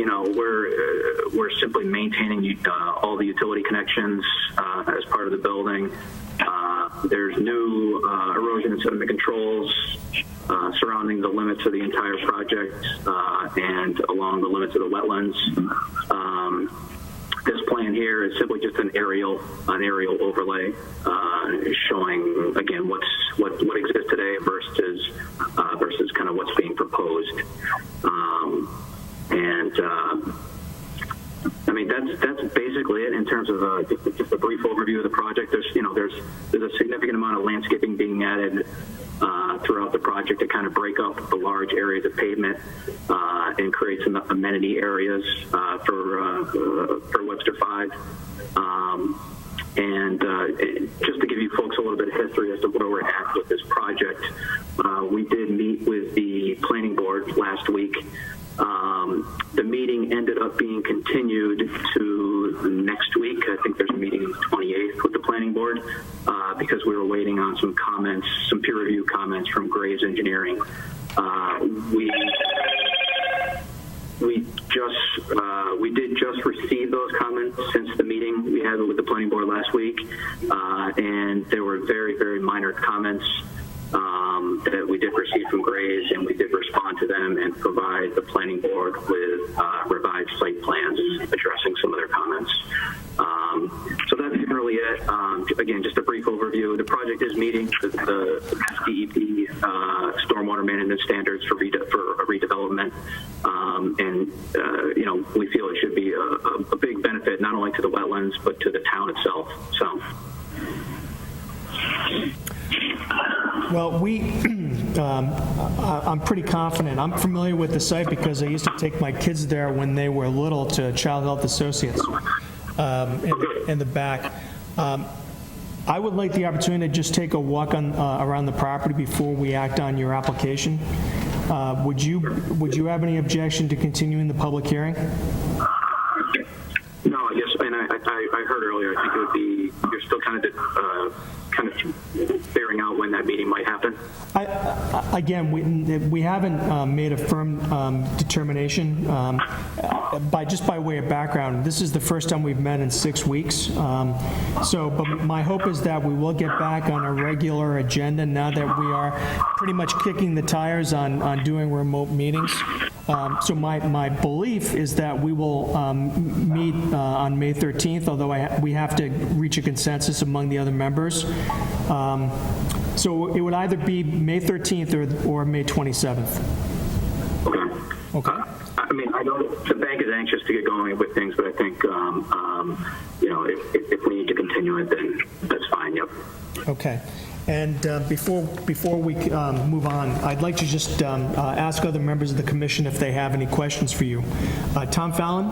we're simply maintaining all the utility connections as part of the building. There's new erosion and sediment controls surrounding the limits of the entire project and along the limits of the wetlands. This plan here is simply just an aerial overlay showing again what exists today versus kind of what's being proposed. I mean, that's basically it in terms of just a brief overview of the project. There's a significant amount of landscaping being added throughout the project to kind of break up the large areas of pavement and create some amenity areas for Webster 5. And just to give you folks a little bit of history as to where we're at with this project, we did meet with the planning board last week. The meeting ended up being continued to next week. I think there's a meeting on the 28th with the planning board because we were waiting on some comments, some peer review comments from Graves Engineering. We did just receive those comments since the meeting we had with the planning board last week, and there were very, very minor comments that we did receive from Graves, and we did respond to them and provide the planning board with revised site plans addressing some of their comments. So that's generally it. Again, just a brief overview. The project is meeting the DEP stormwater management standards for redevelopment, and we feel it should be a big benefit not only to the wetlands but to the town itself. So. Well, I'm pretty confident. I'm familiar with the site because I used to take my kids there when they were little to Child Health Associates in the back. I would like the opportunity to just take a walk around the property before we act on your application. Would you have any objection to continuing the public hearing? No, I guess, and I heard earlier, I think it would be, you're still kind of figuring out when that meeting might happen. Again, we haven't made a firm determination. By way of background, this is the first time we've met in 6 weeks. But my hope is that we will get back on a regular agenda now that we are pretty much kicking the tires on doing remote meetings. So my belief is that we will meet on May 13th, although we have to reach a consensus among the other members. So it would either be May 13th or May 27th. Okay. I mean, I know the bank is anxious to get going with things, but I think, if we need to continue it, then that's fine, yep. Okay. And before we move on, I'd like to just ask other members of the commission if they have any questions for you. Tom Fallon?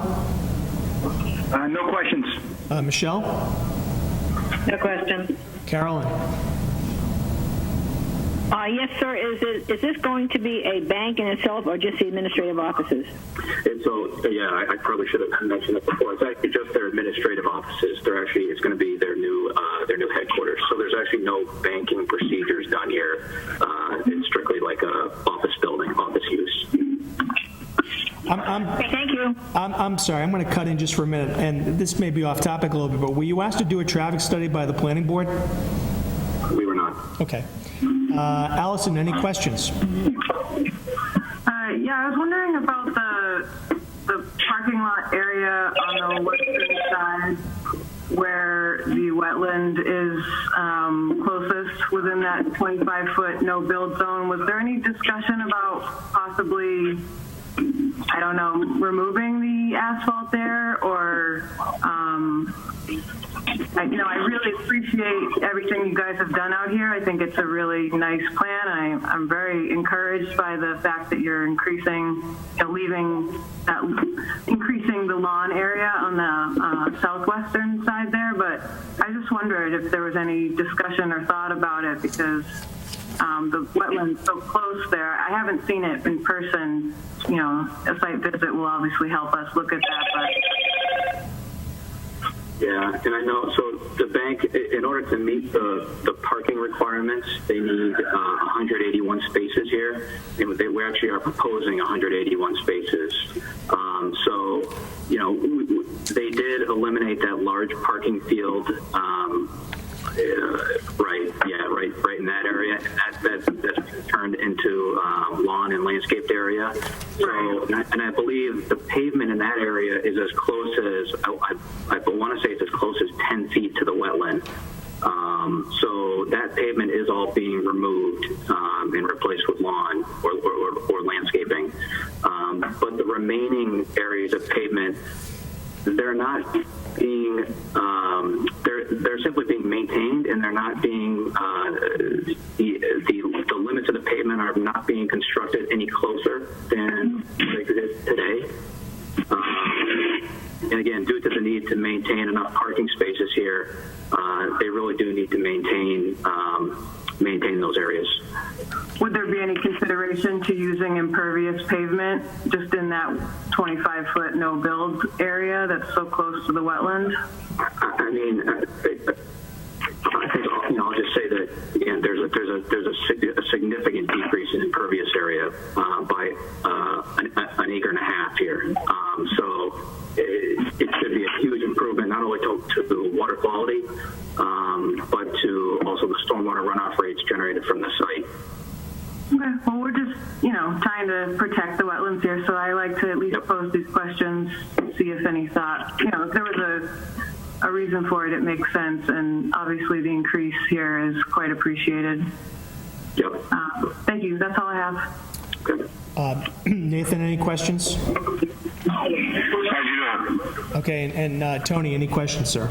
No questions. Michelle? No question. Carolyn? Yes, sir. Is this going to be a bank in itself or just the administrative offices? I probably should have mentioned it before. It's actually just their administrative offices. It's going to be their new headquarters. So there's actually no banking procedures done here. It's strictly like a office building, office use. Thank you. I'm sorry. I'm going to cut in just for a minute, and this may be off topic a little bit, but were you asked to do a traffic study by the planning board? We were not. Okay. Allison, any questions? Yeah, I was wondering about the parking lot area on the western side where the wetland is closest within that 25-foot no-build zone. Was there any discussion about possibly, I don't know, removing the asphalt there, or I really appreciate everything you guys have done out here. I think it's a really nice plan. I'm very encouraged by the fact that you're increasing the lawn area on the southwestern side there. But I just wondered if there was any discussion or thought about it, because the wetland's so close there. I haven't seen it in person. A site visit will obviously help us look at that, but Yeah, and I know, so the bank, in order to meet the parking requirements, they need 181 spaces here, and we actually are proposing 181 spaces. So, you know, they did eliminate that large parking field, right in that area. That's turned into lawn and landscaped area. So, and I believe the pavement in that area is as close as, I want to say it's as close as 10 feet to the wetland. So that pavement is all being removed and replaced with lawn or landscaping. But the remaining areas of pavement, they're not being, they're simply being maintained, and they're not being, the limits of the pavement are not being constructed any closer than they exist today. And again, due to the need to maintain enough parking spaces here, they really do need to maintain those areas. Would there be any consideration to using impervious pavement just in that 25-foot no-build area that's so close to the wetland? I mean, I think, you know, I'll just say that again. There's a significant decrease in impervious area by an acre and a half here. So it should be a huge improvement, not only to water quality, but to also the stormwater runoff rates generated from the site. Okay, well, we're just, trying to protect the wetlands here, so I like to at least pose these questions, see if any thought, if there was a reason for it, it makes sense, and obviously the increase here is quite appreciated. Yep. Thank you, that's all I have. Okay. Nathan, any questions? I do not. Okay, and Tony, any questions, sir?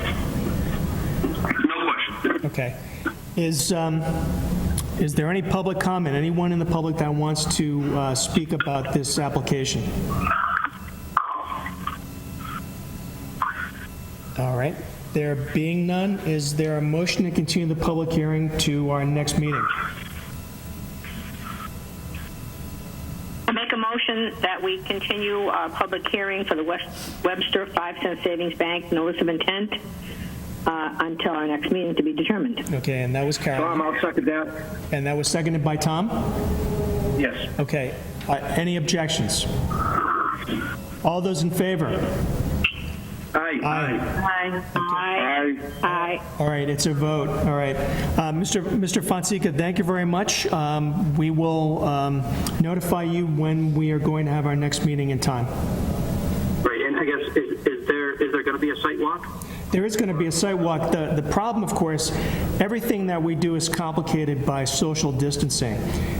No questions. Okay. Is there any public comment? Anyone in the public that wants to speak about this application? All right. There being none, is there a motion to continue the public hearing to our next meeting? I make a motion that we continue our public hearing for the Webster 5-cent Savings Bank Notice of Intent until our next meeting to be determined. Okay, and that was Carol. Tom, I'll second that. And that was seconded by Tom? Yes. Okay. Any objections? All those in favor? Aye. Aye. Aye. Aye. All right, it's a vote. All right. Mr. Fonseca, thank you very much. We will notify you when we are going to have our next meeting in time. Right, and I guess, is there going to be a site walk? There is going to be a site walk. The problem, of course, everything that we do is complicated by social distancing.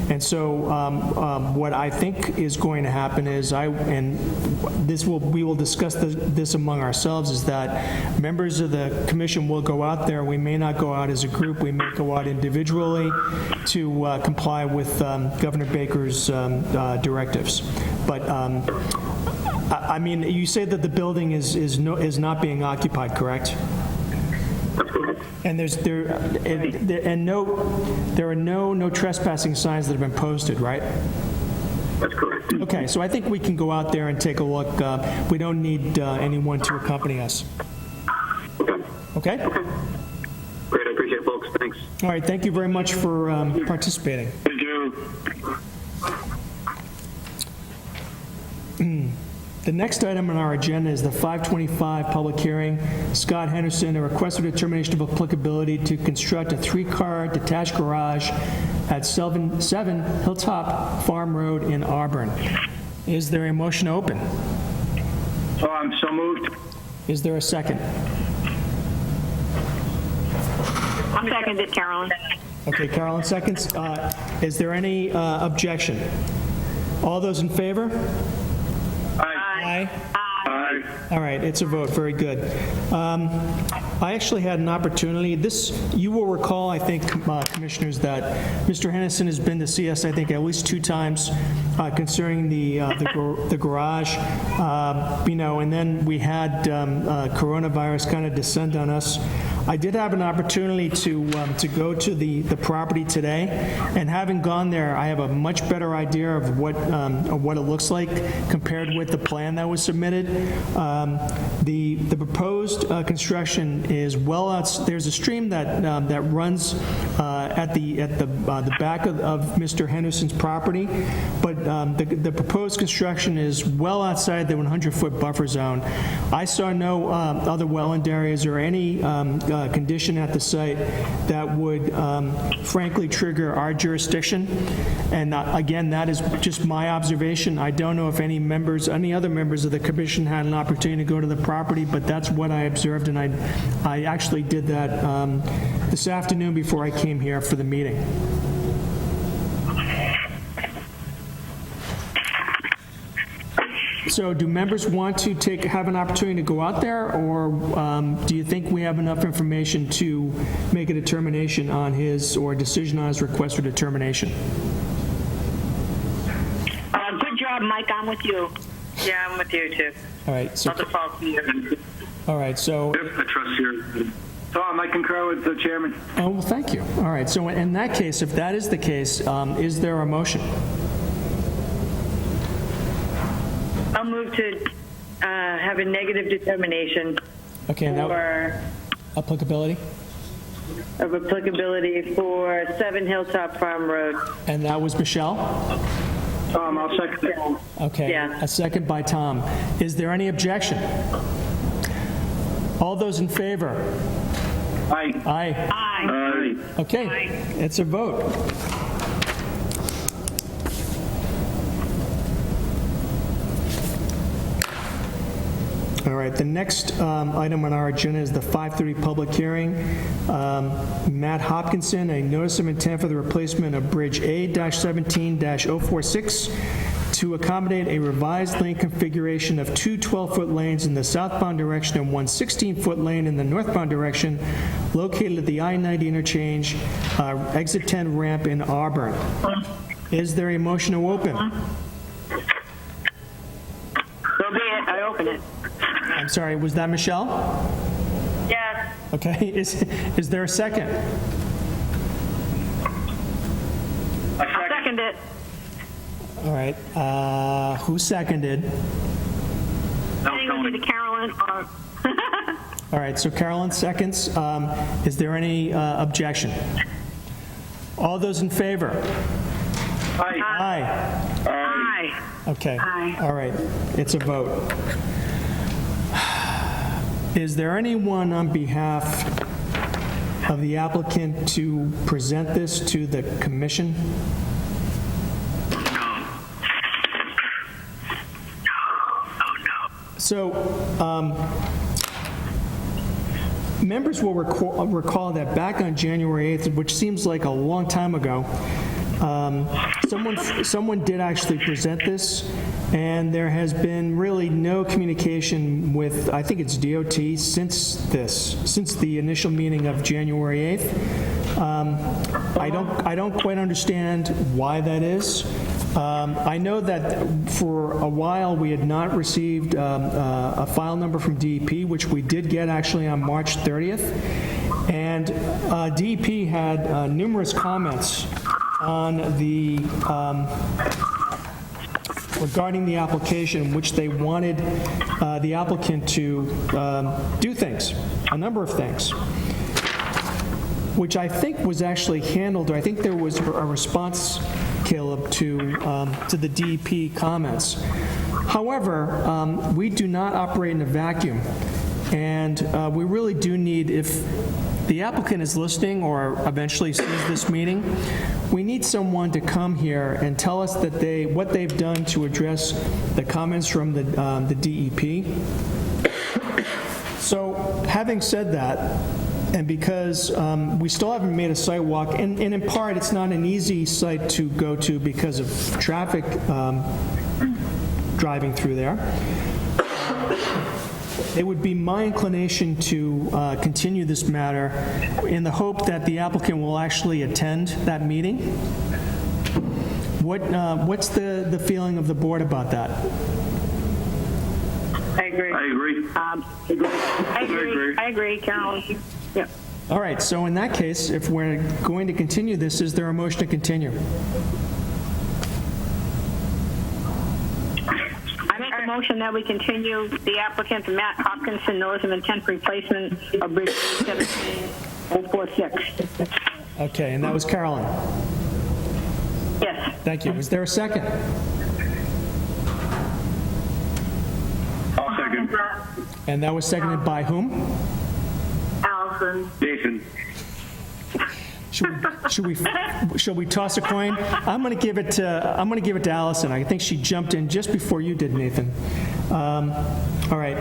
And so what I think is going to happen is, we will discuss this among ourselves, is that members of the commission will go out there. We may not go out as a group. We may go out individually to comply with Governor Baker's directives. But I mean, you say that the building is not being occupied, correct? That's correct. And there are no trespassing signs that have been posted, right? That's correct. Okay, so I think we can go out there and take a look. We don't need anyone to accompany us. Okay. Okay? Great, I appreciate it, folks. Thanks. All right, thank you very much for participating. Thank you. The next item on our agenda is the 525 public hearing. Scott Henderson, a request for determination of applicability to construct a 3-car detached garage at 7 Hilltop Farm Road in Auburn. Is there a motion to open? I'm so moved. Is there a second? I'm seconded, Carolyn. Okay, Carolyn seconds. Is there any objection? All those in favor? Aye. Aye. All right, it's a vote. Very good. I actually had an opportunity. You will recall, I think, commissioners, that Mr. Henderson has been to see us, I think, at least 2 times concerning the garage. And then we had coronavirus kind of descend on us. I did have an opportunity to go to the property today, and having gone there, I have a much better idea of what it looks like compared with the plan that was submitted. The proposed construction is well out. There's a stream that runs at the back of Mr. Henderson's property, but the proposed construction is well outside the 100-foot buffer zone. I saw no other wetland areas or any condition at the site that would frankly trigger our jurisdiction. And again, that is just my observation. I don't know if any other members of the commission had an opportunity to go to the property, but that's what I observed, and I actually did that this afternoon before I came here for the meeting. So do members want to have an opportunity to go out there, or do you think we have enough information to make a determination on his, or a decision on his request for determination? Good job, Mike. I'm with you. Yeah, I'm with you too. All right. So, I'll default to you. all right. So. Yep, I trust your. Tom, I concur with the chairman. Oh, well, thank you. All right. So in that case, if that is the case, is there a motion? I'll move to have a negative determination Okay, applicability? of applicability for 7 Hilltop Farm Road. And that was Michelle? Tom, I'll second that. Okay, Yeah. a second by Tom. Is there any objection? All those in favor? Aye. Aye. Aye. Okay, it's a vote. All right, the next item on our agenda is the 5:30 public hearing. Matt Hopkinson, a notice of intent for the replacement of Bridge A-17-046 to accommodate a revised lane configuration of 2 12-foot lanes in the southbound direction and 1 16-foot lane in the northbound direction, located at the I-90 interchange, exit 10 ramp in Auburn. Is there a motion to open? So be it. I open it. I'm sorry, was that Michelle? Yes. Okay, is there a second? I'll second it. All right, who seconded? I think it'll be to Carolyn or... All right, so Carolyn seconds. Is there any objection? All those in favor? Aye. Aye. Aye. Okay. Aye. All right, it's a vote. Is there anyone on behalf of the applicant to present this to the commission? So, members will recall that back on January 8th, which seems like a long time ago, someone did actually present this, and there has been really no communication with, I think it's DOT, since the initial meeting of January 8th. I don't quite understand why that is. I know that for a while we had not received a file number from DEP, which we did get actually on March 30th. And DEP had numerous comments on the regarding the application, which they wanted the applicant to do things, a number of things, which I think was actually handled, or I think there was a response, Caleb, to the DEP comments. However, we do not operate in a vacuum, and we really do need, if the applicant is listening or eventually sees this meeting, we need someone to come here and tell us that what they've done to address the comments from the DEP. So, having said that, and because we still haven't made a site walk, and in part it's not an easy site to go to because of traffic driving through there, it would be my inclination to continue this matter in the hope that the applicant will actually attend that meeting. What's the feeling of the board about that? I agree. I agree. I agree, Carolyn. Yep. All right, so in that case, if we're going to continue this, is there a motion to continue? I make a motion that we continue the applicant Matt Hopkinson notice of intent replacement of Bridge 17046. Okay, and that was Carolyn. Yes. Thank you. Is there a second? I'll second. And that was seconded by whom? Allison. Nathan. Should we toss a coin? I'm going to give it to Allison. I think she jumped in just before you did, Nathan. All right.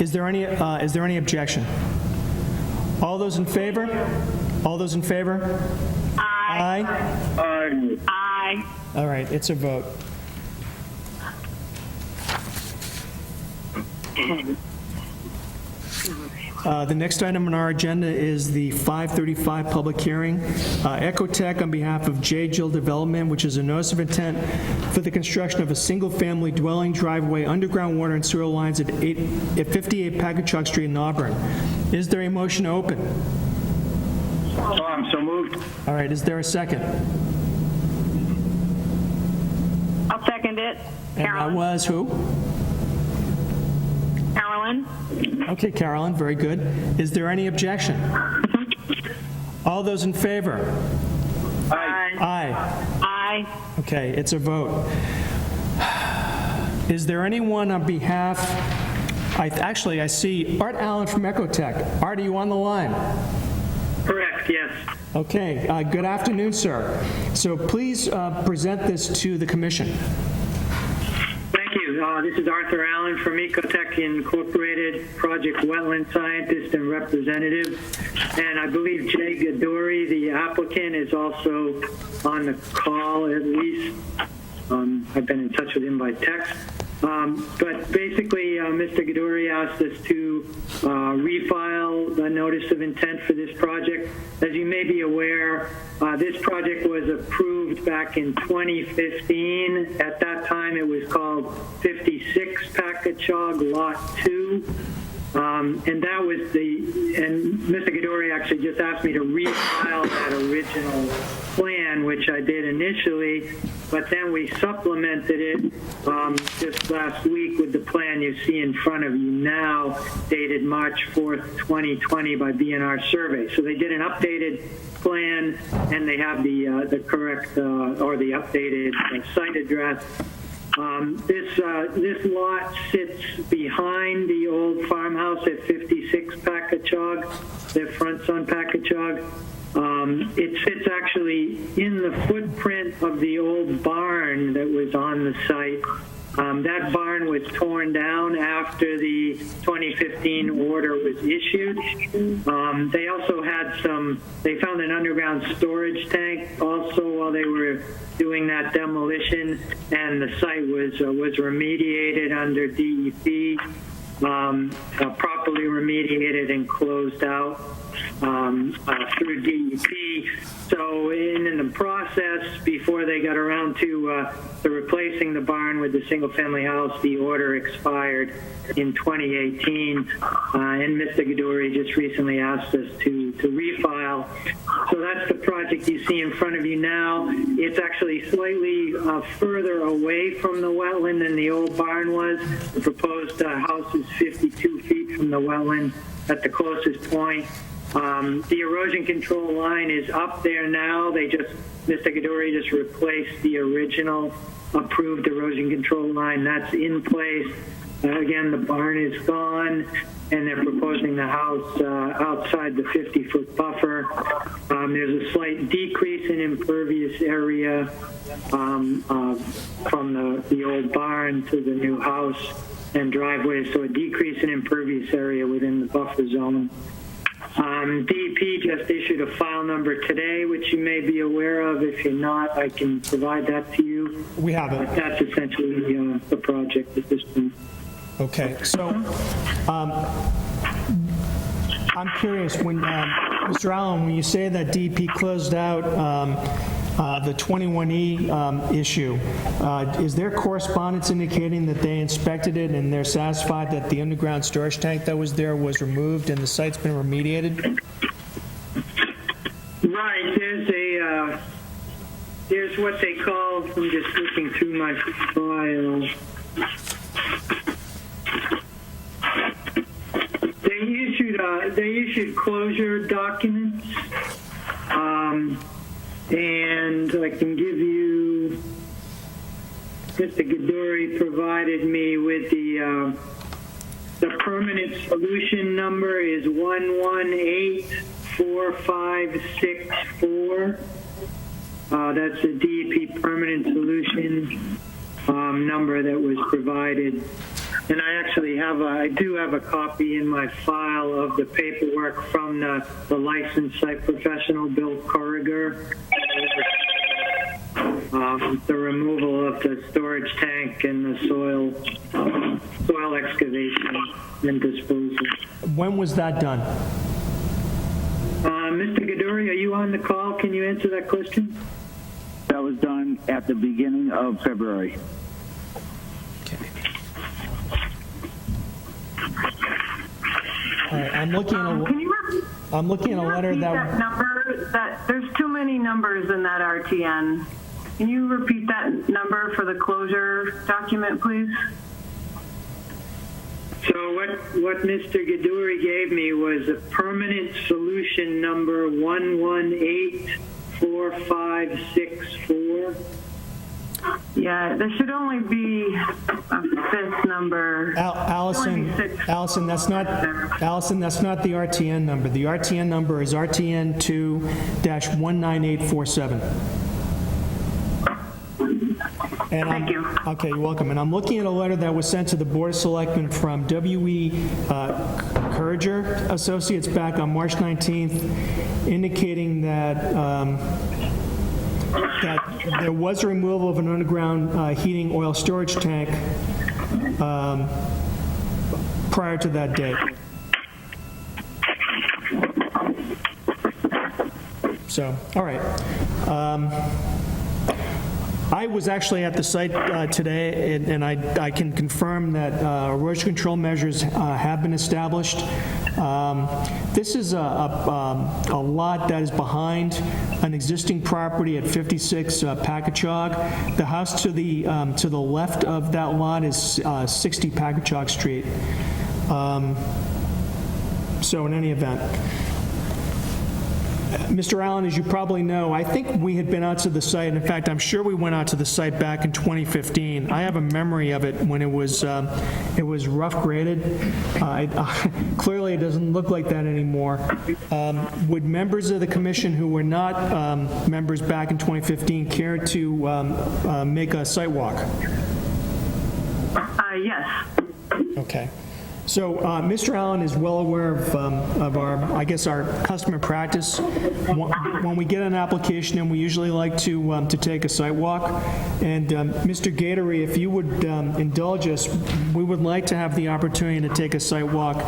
Is there any objection? All those in favor? All those in favor? Aye. Aye. Aye. All right. It's a vote. The next item on our agenda is the 535 public hearing. Ecotech on behalf of J. Jill Development, which is a notice of intent for the construction of a single-family dwelling, driveway, underground water and sewer lines at 58 Packagug Street in Auburn. Is there a motion to open? So moved. All right, is there a second? I'll second it. And that was who? Carolyn. Okay, Carolyn, very good. Is there any objection? All those in favor? Aye. Aye. Aye. Okay, it's a vote. Is there anyone on behalf, I see Art Allen from Ecotech. Art, are you on the line? Correct, yes. Okay, good afternoon, sir. So please present this to the commission. Thank you. This is Arthur Allen from Ecotech Incorporated, project wetland scientist and representative. And I believe Jay Gadori, the applicant, is also on the call at least. I've been in touch with him by text. But basically, Mr. Gadori asked us to refile the notice of intent for this project. As you may be aware, this project was approved back in 2015. At that time, it was called 56 Packagug Lot 2. And that was and Mr. Gadori actually just asked me to refile that original plan, which I did initially, but then we supplemented it just last week with the plan you see in front of you now, dated March 4th, 2020 by B&R Survey. So they did an updated plan, and they have the correct or the updated site address. This lot sits behind the old farmhouse at 56 Packagug, their front's on Packagug. It sits actually in the footprint of the old barn that was on the site. That barn was torn down after the 2015 order was issued. They also had they found an underground storage tank also while they were doing that demolition, and the site was remediated under DEP, properly remediated and closed out through DEP. So in the process, before they got around to replacing the barn with the single-family house, the order expired in 2018, and Mr. Gadori just recently asked us to refile. So that's the project you see in front of you now. It's actually slightly further away from the wetland than the old barn was. The proposed house is 52 feet from the wetland at the closest point. The erosion control line is up there now. Mr. Gadori just replaced the original approved erosion control line. That's in place. Again, the barn is gone, and they're proposing the house outside the 50-foot buffer. There's a slight decrease in impervious area from the old barn to the new house and driveway, so a decrease in impervious area within the buffer zone. DEP just issued a file number today, which you may be aware of. If you're not, I can provide that to you. We have it. But that's essentially the project at this point. Okay, so I'm curious, when Mr. Allen, when you say that DEP closed out the 21E issue. Is there correspondence indicating that they inspected it and they're satisfied that the underground storage tank that was there was removed and the site's been remediated? Right, there's what they call, I'm just looking through my file. They issued closure documents, and I can give you, Mr. Gaduri provided me with the permanent solution number is 1184564. That's the DEP permanent solution number that was provided. And I do have a copy in my file of the paperwork from the licensed site professional, Bill Corriger, the removal of the storage tank and the soil excavation and disposal. When was that done? Mr. Gaduri, are you on the call? Can you answer that question? That was done at the beginning of February. All right, I'm looking at a letter that number. That there's too many numbers in that RTN. Can you repeat that number for the closure document, please? So what Mr. Gaduri gave me was a permanent solution number 1184564. Yeah, there should only be a fifth number. Allison, that's not the RTN number. The RTN number is RTN 2-19847. And Thank you. Okay, you're welcome. And I'm looking at a letter that was sent to the Board of Selectmen from W.E. Couriger Associates back on March 19th, indicating that that there was a removal of an underground heating oil storage tank prior to that date. So, all right. I was actually at the site today, and I can confirm that erosion control measures have been established. This is a lot that is behind an existing property at 56 Packagug. The house to the left of that lot is 60 Packagug Street. So in any event, Mr. Allen, as you probably know, I think we had been out to the site. In fact, I'm sure we went out to the site back in 2015. I have a memory of it when it was rough graded. Clearly, it doesn't look like that anymore. Would members of the commission who were not members back in 2015 care to make a site walk? Yes. Okay. So Mr. Allen is well aware of our customer practice. When we get an application in, we usually like to take a site walk. And Mr. Gatory, if you would indulge us, we would like to have the opportunity to take a site walk,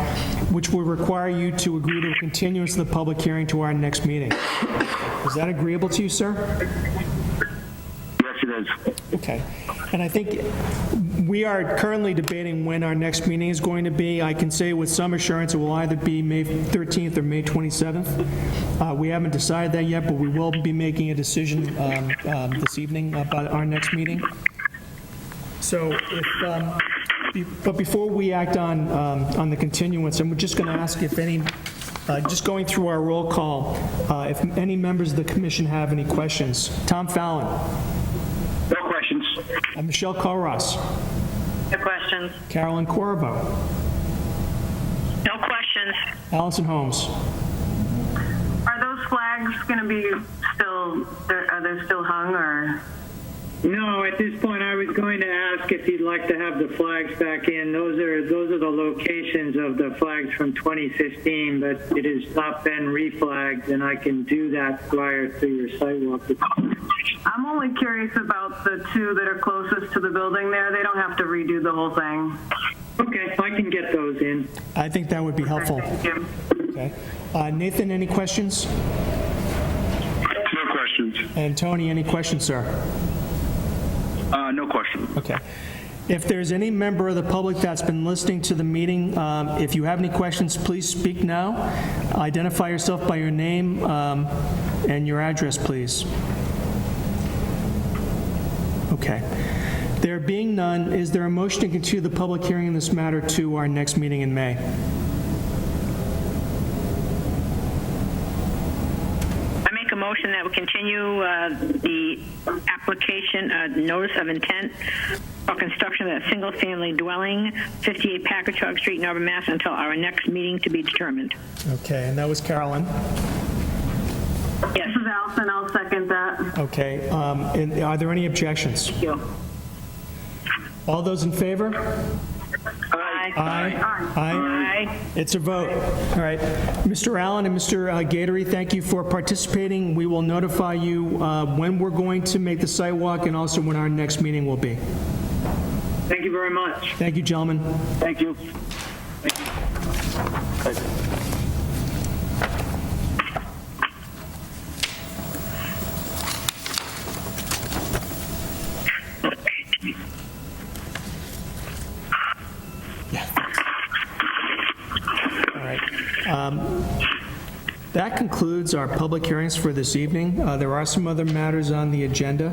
which would require you to agree to a continuance of the public hearing to our next meeting. Is that agreeable to you, sir? Yes, it is. Okay. And I think we are currently debating when our next meeting is going to be. I can say with some assurance it will either be May 13th or May 27th. We haven't decided that yet, but we will be making a decision this evening about our next meeting. So but before we act on the continuance, I'm just going to ask if any, just going through our roll call, if any members of the commission have any questions. Tom Fallon. No questions. Michelle Colross. No questions. Carolyn Corvo. No questions. Allison Holmes. Are those flags going to be still? Are they still hung or? No, at this point, I was going to ask if you'd like to have the flags back in. Those are the locations of the flags from 2015, but it has not been reflagged, and I can do that prior to your sidewalk. I'm only curious about the two that are closest to the building there. They don't have to redo the whole thing. Okay, I can get those in. I think that would be helpful. Thank you. Okay. Nathan, any questions? No questions. And Tony, any questions, sir? No question. Okay. If there's any member of the public that's been listening to the meeting, if you have any questions, please speak now. Identify yourself by your name and your address, please. Okay. There being none, is there a motion to continue the public hearing in this matter to our next meeting in May? A motion that will continue the application notice of intent for construction of a single-family dwelling, 58 Packagug Street, in Auburn, Mass, until our next meeting to be determined. Okay, and that was Carolyn. Yes. This is Allison. I'll second that. Okay, and are there any objections? Thank you. All those in favor? Aye. Aye. Aye. It's a vote. All right. Mr. Allen and Mr. Gatory, thank you for participating. We will notify you when we're going to make the site walk and also when our next meeting will be. Thank you very much. Thank you, gentlemen. Thank you. That concludes our public hearings for this evening. There are some other matters on the agenda.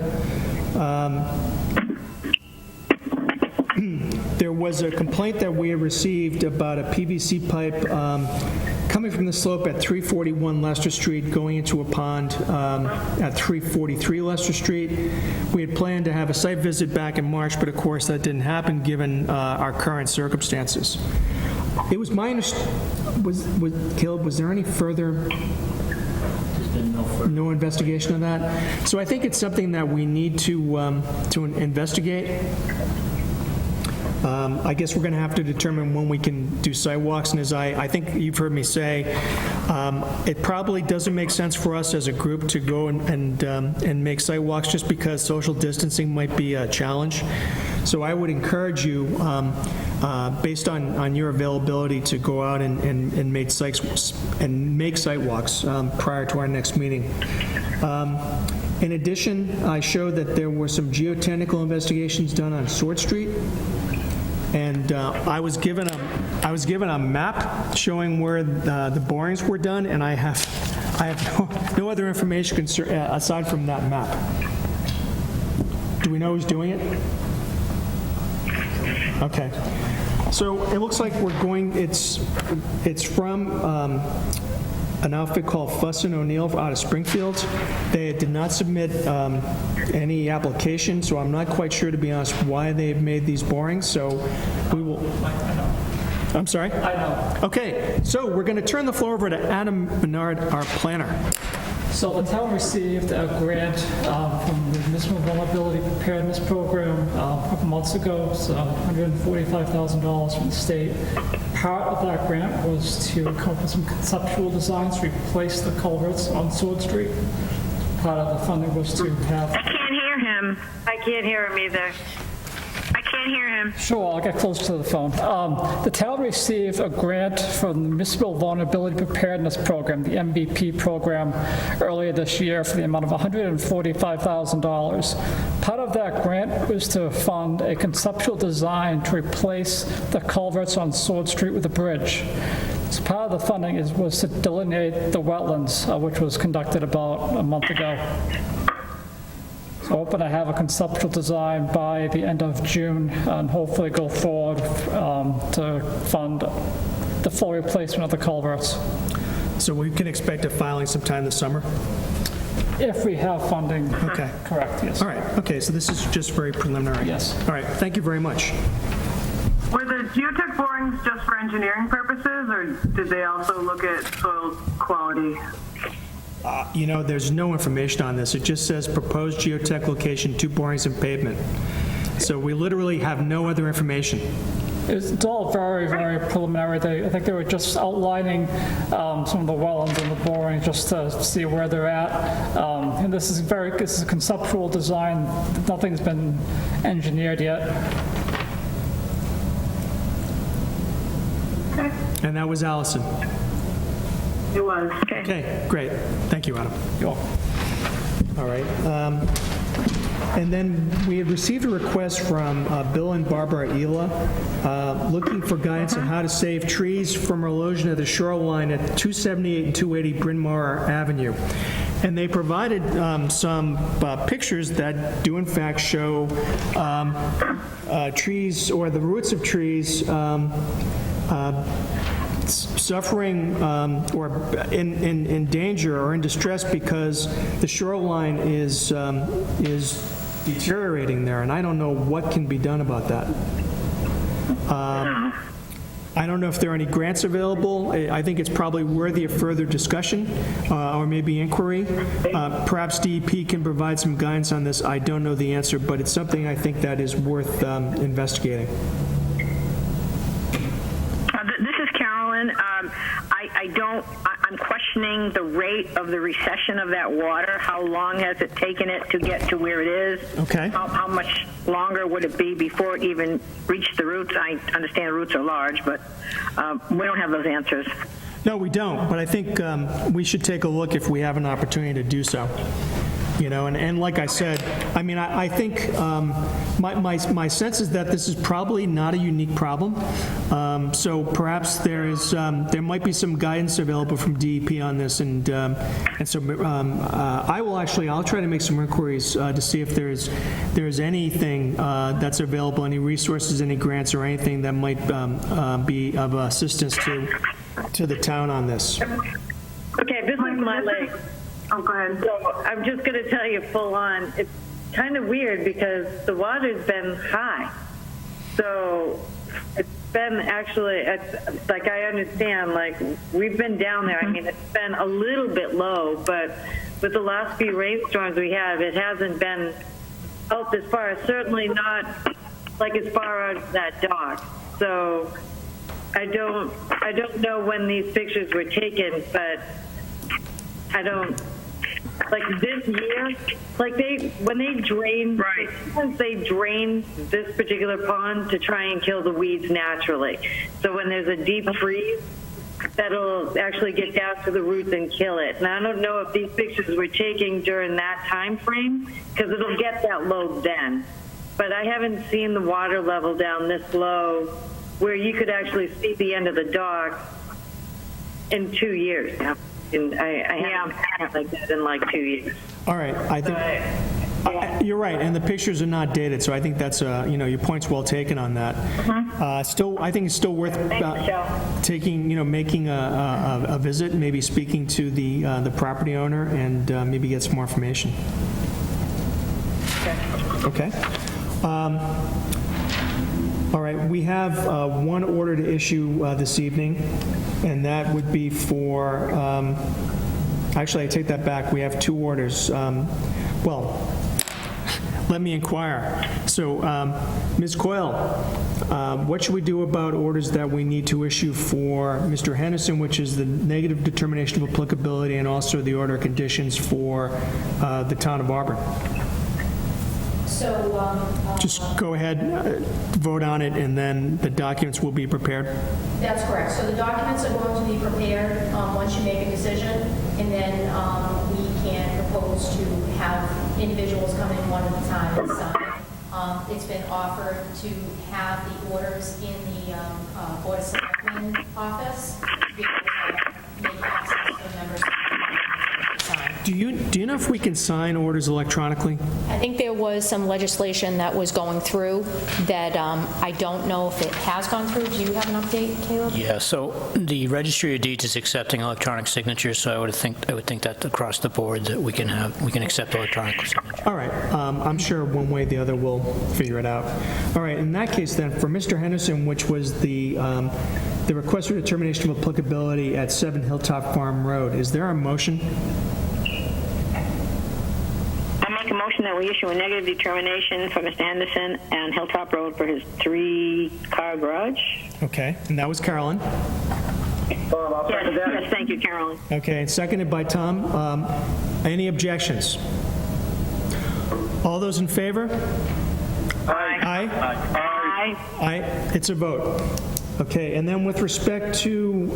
There was a complaint that we had received about a PVC pipe coming from the slope at 341 Leicester Street going into a pond at 343 Leicester Street. We had planned to have a site visit back in March, but of course that didn't happen given our current circumstances. It was my understanding, Caleb, was there any further? No investigation of that? So I think it's something that we need to investigate. I guess we're going to have to determine when we can do sidewalks, and as I think you've heard me say, it probably doesn't make sense for us as a group to go and make sidewalks just because social distancing might be a challenge. So I would encourage you, based on your availability, to go out and make sidewalks prior to our next meeting. In addition, I showed that there were some geotechnical investigations done on Sword Street. And I was given a map showing where the borings were done, and I have no other information aside from that map. Do we know who's doing it? Okay. So it looks like we're going. It's from an outfit called Fussin' O'Neill out of Springfield. They did not submit any application, so I'm not quite sure, to be honest, why they've made these borings. So we will. I'm sorry? I know. Okay, so we're going to turn the floor over to Adam Bernard, our planner. So the town received a grant from the Municipal Vulnerability Preparedness Program a couple months ago, so $145,000 from the state. Part of that grant was to come up with some conceptual designs to replace the culverts on Sword Street. Part of the funding was to have... I can't hear him. I can't hear him either. I can't hear him. Sure, I'll get close to the phone. The town received a grant from the Municipal Vulnerability Preparedness Program, the MVP program, earlier this year for the amount of $145,000. Part of that grant was to fund a conceptual design to replace the culverts on Sword Street with a bridge. So part of the funding was to delineate the wetlands, which was conducted about a month ago. So hoping to have a conceptual design by the end of June and hopefully go forward to fund the full replacement of the culverts. So we can expect a filing sometime this summer? If we have funding. Okay. Correct, yes. All right. Okay, so this is just very preliminary. Yes. All right. Thank you very much. Were the geotech borings just for engineering purposes, or did they also look at soil quality? There's no information on this. It just says proposed geotech location, 2 borings and pavement. So we literally have no other information. It's all very, very preliminary. I think they were just outlining some of the wetlands and the boring just to see where they're at. And this is a conceptual design. Nothing's been engineered yet. Okay. And that was Allison. It was. Okay, great. Thank you, Adam. You're welcome. All right. And then we had received a request from Bill and Barbara Ela looking for guidance on how to save trees from erosion at the shoreline at 278 and 280 Bryn Mawr Avenue. And they provided some pictures that do in fact show trees or the roots of trees suffering or in danger or in distress because the shoreline is deteriorating there, and I don't know what can be done about that. I don't know if there are any grants available. I think it's probably worthy of further discussion or maybe inquiry. Perhaps DEP can provide some guidance on this. I don't know the answer, but it's something I think that is worth investigating. This is Carolyn. I'm questioning the rate of the recession of that water. How long has it taken it to get to where it is? Okay. How much longer would it be before it even reached the roots? I understand the roots are large, but we don't have those answers. No, we don't, but I think we should take a look if we have an opportunity to do so. You know, and like I said, I mean, I think my sense is that this is probably not a unique problem. So perhaps there might be some guidance available from DEP on this, and so I'll try to make some inquiries to see if there's anything that's available, any resources, any grants, or anything that might be of assistance to the town on this. Okay, this is my leg. Oh, go ahead. So I'm just going to tell you full on, it's kind of weird because the water's been high. So it's been actually, it's like I understand, like we've been down there. I mean, it's been a little bit low, but with the last few rainstorms we had, it hasn't been out this far. Certainly not like as far out as that dock. So I don't know when these pictures were taken, but I don't. Like this year, like when they drain, right? Sometimes they drain this particular pond to try and kill the weeds naturally. So when there's a deep freeze, that'll actually get down to the roots and kill it. And I don't know if these pictures were taken during that time frame because it'll get that low then. But I haven't seen the water level down this low where you could actually see the end of the dock in 2 years now. And I haven't had it like that in like 2 years. All right, I think you're right, and the pictures are not dated, so I think that's your point's well taken on that. I think it's still worth making a visit, maybe speaking to the property owner, and maybe get some more information. Okay. All right, we have one order to issue this evening, and that would be for, actually, I take that back. We have two orders. Well, let me inquire. So, Ms. Coyle, what should we do about orders that we need to issue for Mr. Henderson, which is the negative determination of applicability, and also the order of conditions for the town of Auburn? So just go ahead, vote on it, and then the documents will be prepared? That's correct. So the documents are going to be prepared once you make a decision, and then we can propose to have individuals come in one at a time and sign. It's been offered to have the orders in the Board of Selectmen office to be able to make access for members. Do you know if we can sign orders electronically? I think there was some legislation that was going through that I don't know if it has gone through. Do you have an update, Caleb? Yeah, so the Registry of Deeds is accepting electronic signatures, so I would think that across the board that we can accept electronic signatures. All right, I'm sure one way or the other we'll figure it out. All right, in that case then, for Mr. Henderson, which was the request for determination of applicability at 7 Hilltop Farm Road, is there a motion? I make a motion that we issue a negative determination for Mr. Henderson on Hilltop Road for his 3-car garage. Okay, and that was Carolyn. Yes, thank you, Carolyn. Okay, and seconded by Tom. Any objections? All those in favor? Aye. Aye? Aye. Aye. It's a vote. Okay, and then with respect to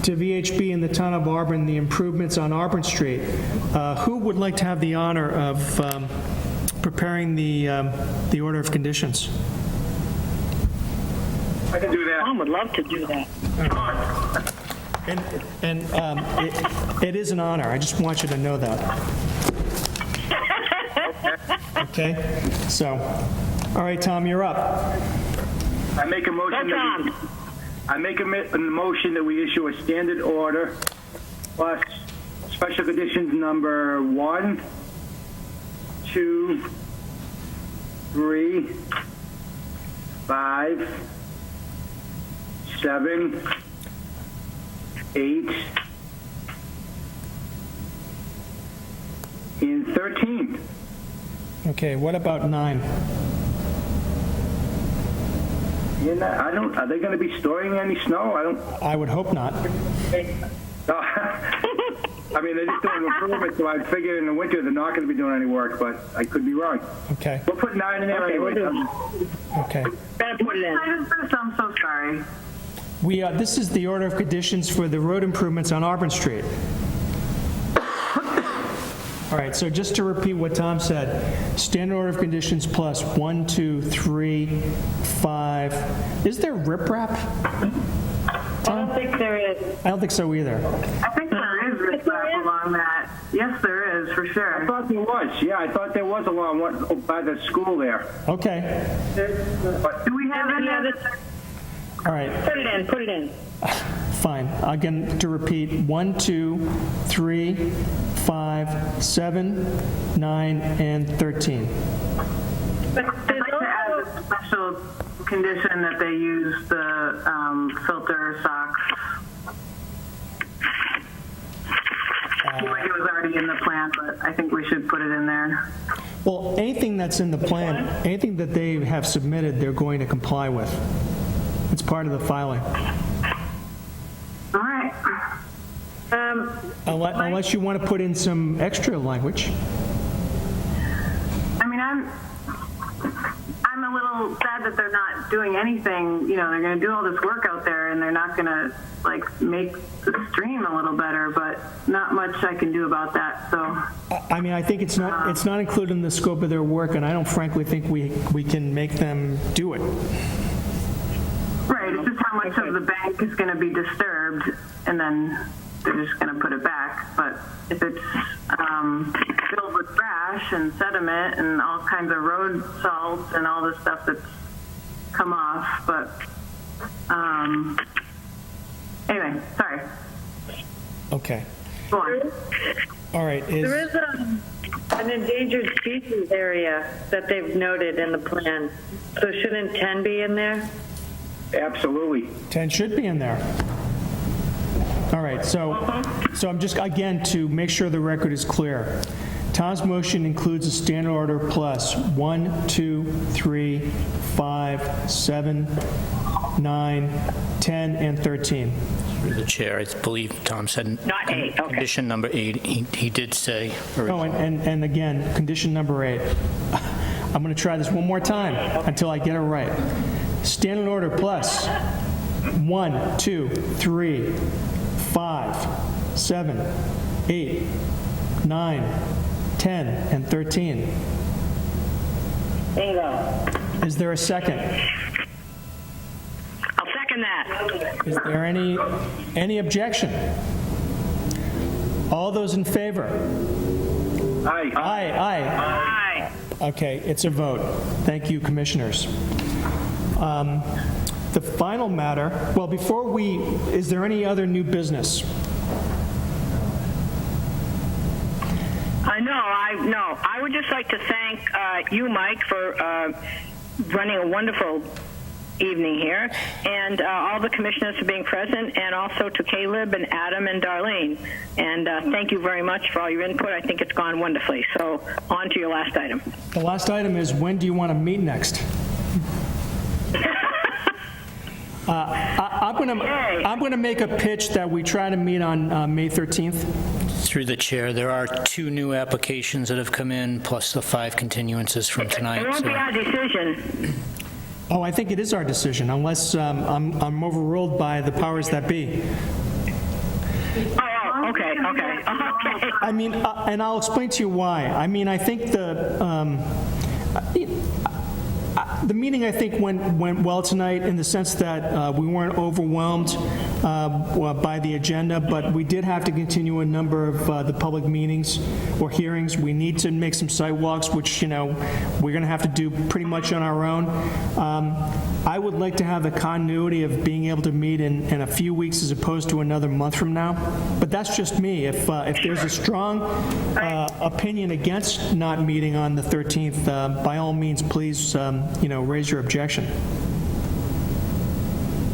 to VHB in the town of Auburn, the improvements on Auburn Street. Who would like to have the honor of preparing the order of conditions? I can do that. Tom would love to do that. And it is an honor. I just want you to know that. Okay? So, all right, Tom, you're up. I make a motion. I make a motion that we issue a standard order plus special conditions number 1, 2, 3, 5, 7, 8, and 13. Okay, what about 9? Are they going to be storing any snow? I would hope not. I mean, they're just doing improvements, so I figure in the winter they're not going to be doing any work, but I could be wrong. Okay. We'll put 9 in there anyway. Okay. Better put it in. I'm so sorry. This is the order of conditions for the road improvements on Auburn Street. All right, so just to repeat what Tom said, standard order of conditions plus 1, 2, 3, 5. Is there riprap? I don't think there is. I don't think so either. I think there is riprap along that. Yes, there is, for sure. I thought there was. Yeah, I thought there was along one by the school there. Okay. But Do we have any other? All right. Put it in. Fine. Again, to repeat, 1, 2, 3, 5, 7, 9, and 13. I'd like to add a special condition that they use the filter socks. It was already in the plan, but I think we should put it in there. Well, anything that's in the plan, anything that they have submitted, they're going to comply with. It's part of the filing. All right. Unless you want to put in some extra language. I mean, I'm a little sad that they're not doing anything. You know, they're going to do all this work out there, and they're not going to make the stream a little better. But not much I can do about that. So. I mean, I think it's not included in the scope of their work, and I don't frankly think we can make them do it. Right. It's just how much of the bank is going to be disturbed, and then they're just going to put it back. But if it's filled with trash and sediment and all kinds of road salts and all this stuff that's come off, but anyway, sorry. Okay. Go on. All right. There is an endangered species area that they've noted in the plan. So shouldn't 10 be in there? absolutely. 10 should be in there. All right, so I'm just, again, to make sure the record is clear. Tom's motion includes a standard order plus 1, 2, 3, 5, 7, 9, 10, and 13. Through the chair, I believe Tom said Not 8, okay. Condition number 8, he did say. Oh, and again, condition number 8. I'm going to try this one more time until I get it right. Standard order plus 1, 2, 3, 5, 7, 8, 9, 10, and 13. Bingo. Is there a second? I'll second that. Is there any objection? All those in favor? Aye. Aye, aye. Aye. Okay, it's a vote. Thank you, commissioners. The final matter, well, is there any other new business? No. I would just like to thank you, Mike, for running a wonderful evening here, and all the commissioners for being present, and also to Caleb and Adam and Darlene. And thank you very much for all your input. I think it's gone wonderfully. So on to your last item. The last item is, when do you want to meet next? I'm going to make a pitch that we try to meet on May 13th. Through the chair, there are 2 new applications that have come in, plus the 5 continuances from tonight. It won't be our decision. Oh, I think it is our decision, unless I'm overruled by the powers that be. Oh, okay. I mean, and I'll explain to you why. I mean, I think the meeting, I think, went well tonight in the sense that we weren't overwhelmed by the agenda, but we did have to continue a number of the public meetings or hearings. We need to make some site walks, which, you know, we're going to have to do pretty much on our own. I would like to have the continuity of being able to meet in a few weeks as opposed to another month from now, but that's just me. If there's a strong opinion against not meeting on the 13th, by all means, please, raise your objection.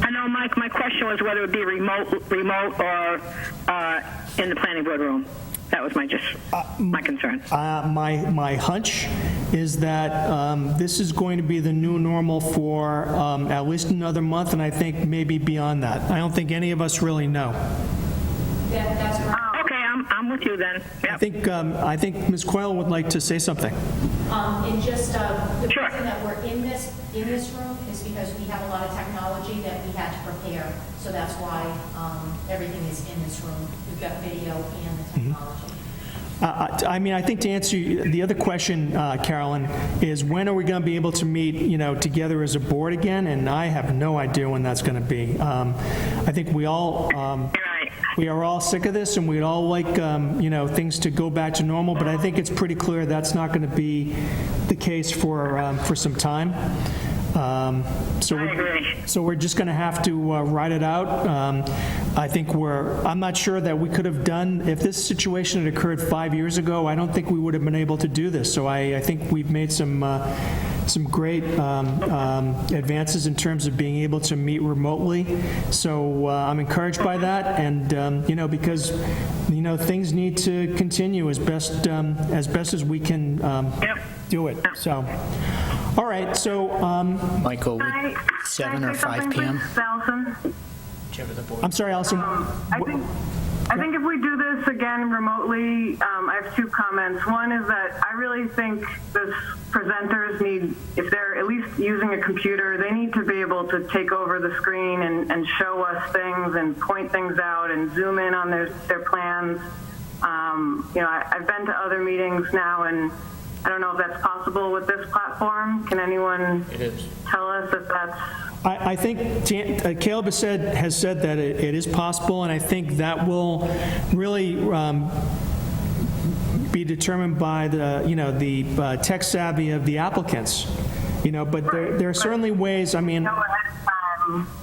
I know, Mike, my question was whether it would be remote or in the planning board room. That was my concern. My hunch is that this is going to be the new normal for at least another month, and I think maybe beyond that. I don't think any of us really know. That's correct. Okay, I'm with you then. Yep. I think Ms. Coyle would like to say something. And just the reason that we're in this room is because we have a lot of technology that we had to prepare. So that's why everything is in this room. We've got video and the technology. I mean, I think to answer the other question, Carolyn, is when are we going to be able to meet, together as a board again? And I have no idea when that's going to be. I think we are all sick of this, and we'd all like, things to go back to normal. But I think it's pretty clear that's not going to be the case for some time. So we're just going to have to ride it out. I'm not sure that we could have done, if this situation had occurred 5 years ago, I don't think we would have been able to do this. So I think we've made some great advances in terms of being able to meet remotely. So I'm encouraged by that, and because things need to continue as best as we can do it. So. All right, so... Michael, would 7 or 5 p.m.? I'm sorry, Allison. I think if we do this again remotely, I have two comments. One is that I really think the presenters need, if they're at least using a computer, they need to be able to take over the screen and show us things and point things out and zoom in on their plans. I've been to other meetings now, and I don't know if that's possible with this platform. Can anyone tell us if that's... I think Caleb has said that it is possible, and I think that will really be determined by the tech savvy of the applicants. But there are certainly ways. I mean,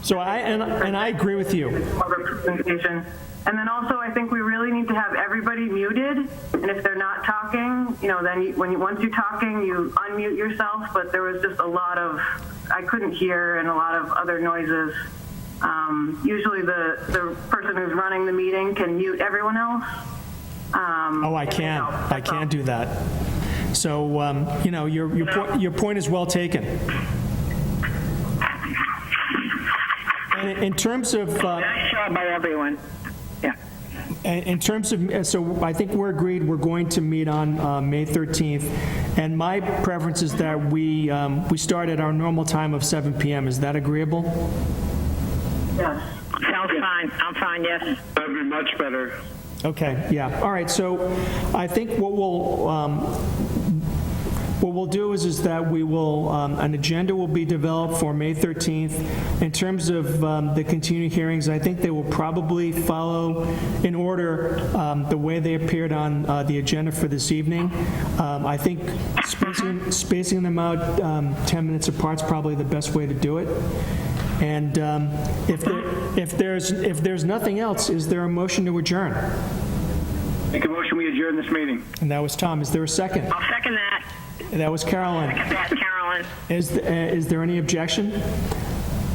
so I agree with you. And then also, I think we really need to have everybody muted. And if they're not talking, then once you're talking, you unmute yourself. But there was just a lot of, I couldn't hear, and a lot of other noises. Usually the person who's running the meeting can mute everyone else. I can't do that. So, your point is well taken. And in terms of... nice job by everyone. Yeah. In terms of, so I think we're agreed we're going to meet on May 13th, and my preference is that we start at our normal time of 7 p.m. Is that agreeable? Yes. Sounds fine. I'm fine, yes. That'd be much better. Okay, yeah. All right, so I think what we'll do is that we will, an agenda will be developed for May 13th. In terms of the continuing hearings, I think they will probably follow in order the way they appeared on the agenda for this evening. I think spacing them out 10 minutes apart is probably the best way to do it. And if there's nothing else, is there a motion to adjourn? Make a motion, we adjourn this meeting. And that was Tom. Is there a second? I'll second that. That was Carolyn. Second that, Carolyn. Is there any objection?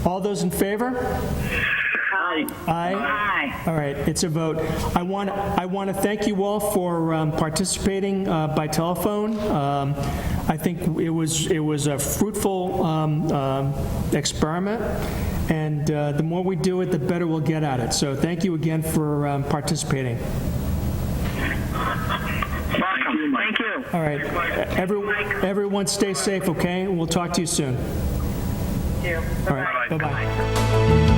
All those in favor? Aye. Aye? Aye. All right, it's a vote. I want to thank you all for participating by telephone. I think it was a fruitful experiment, and the more we do it, the better we'll get at it. So thank you again for participating. Welcome. Thank you. All right, everyone stay safe, okay? We'll talk to you soon. Thank you. All right, bye-bye.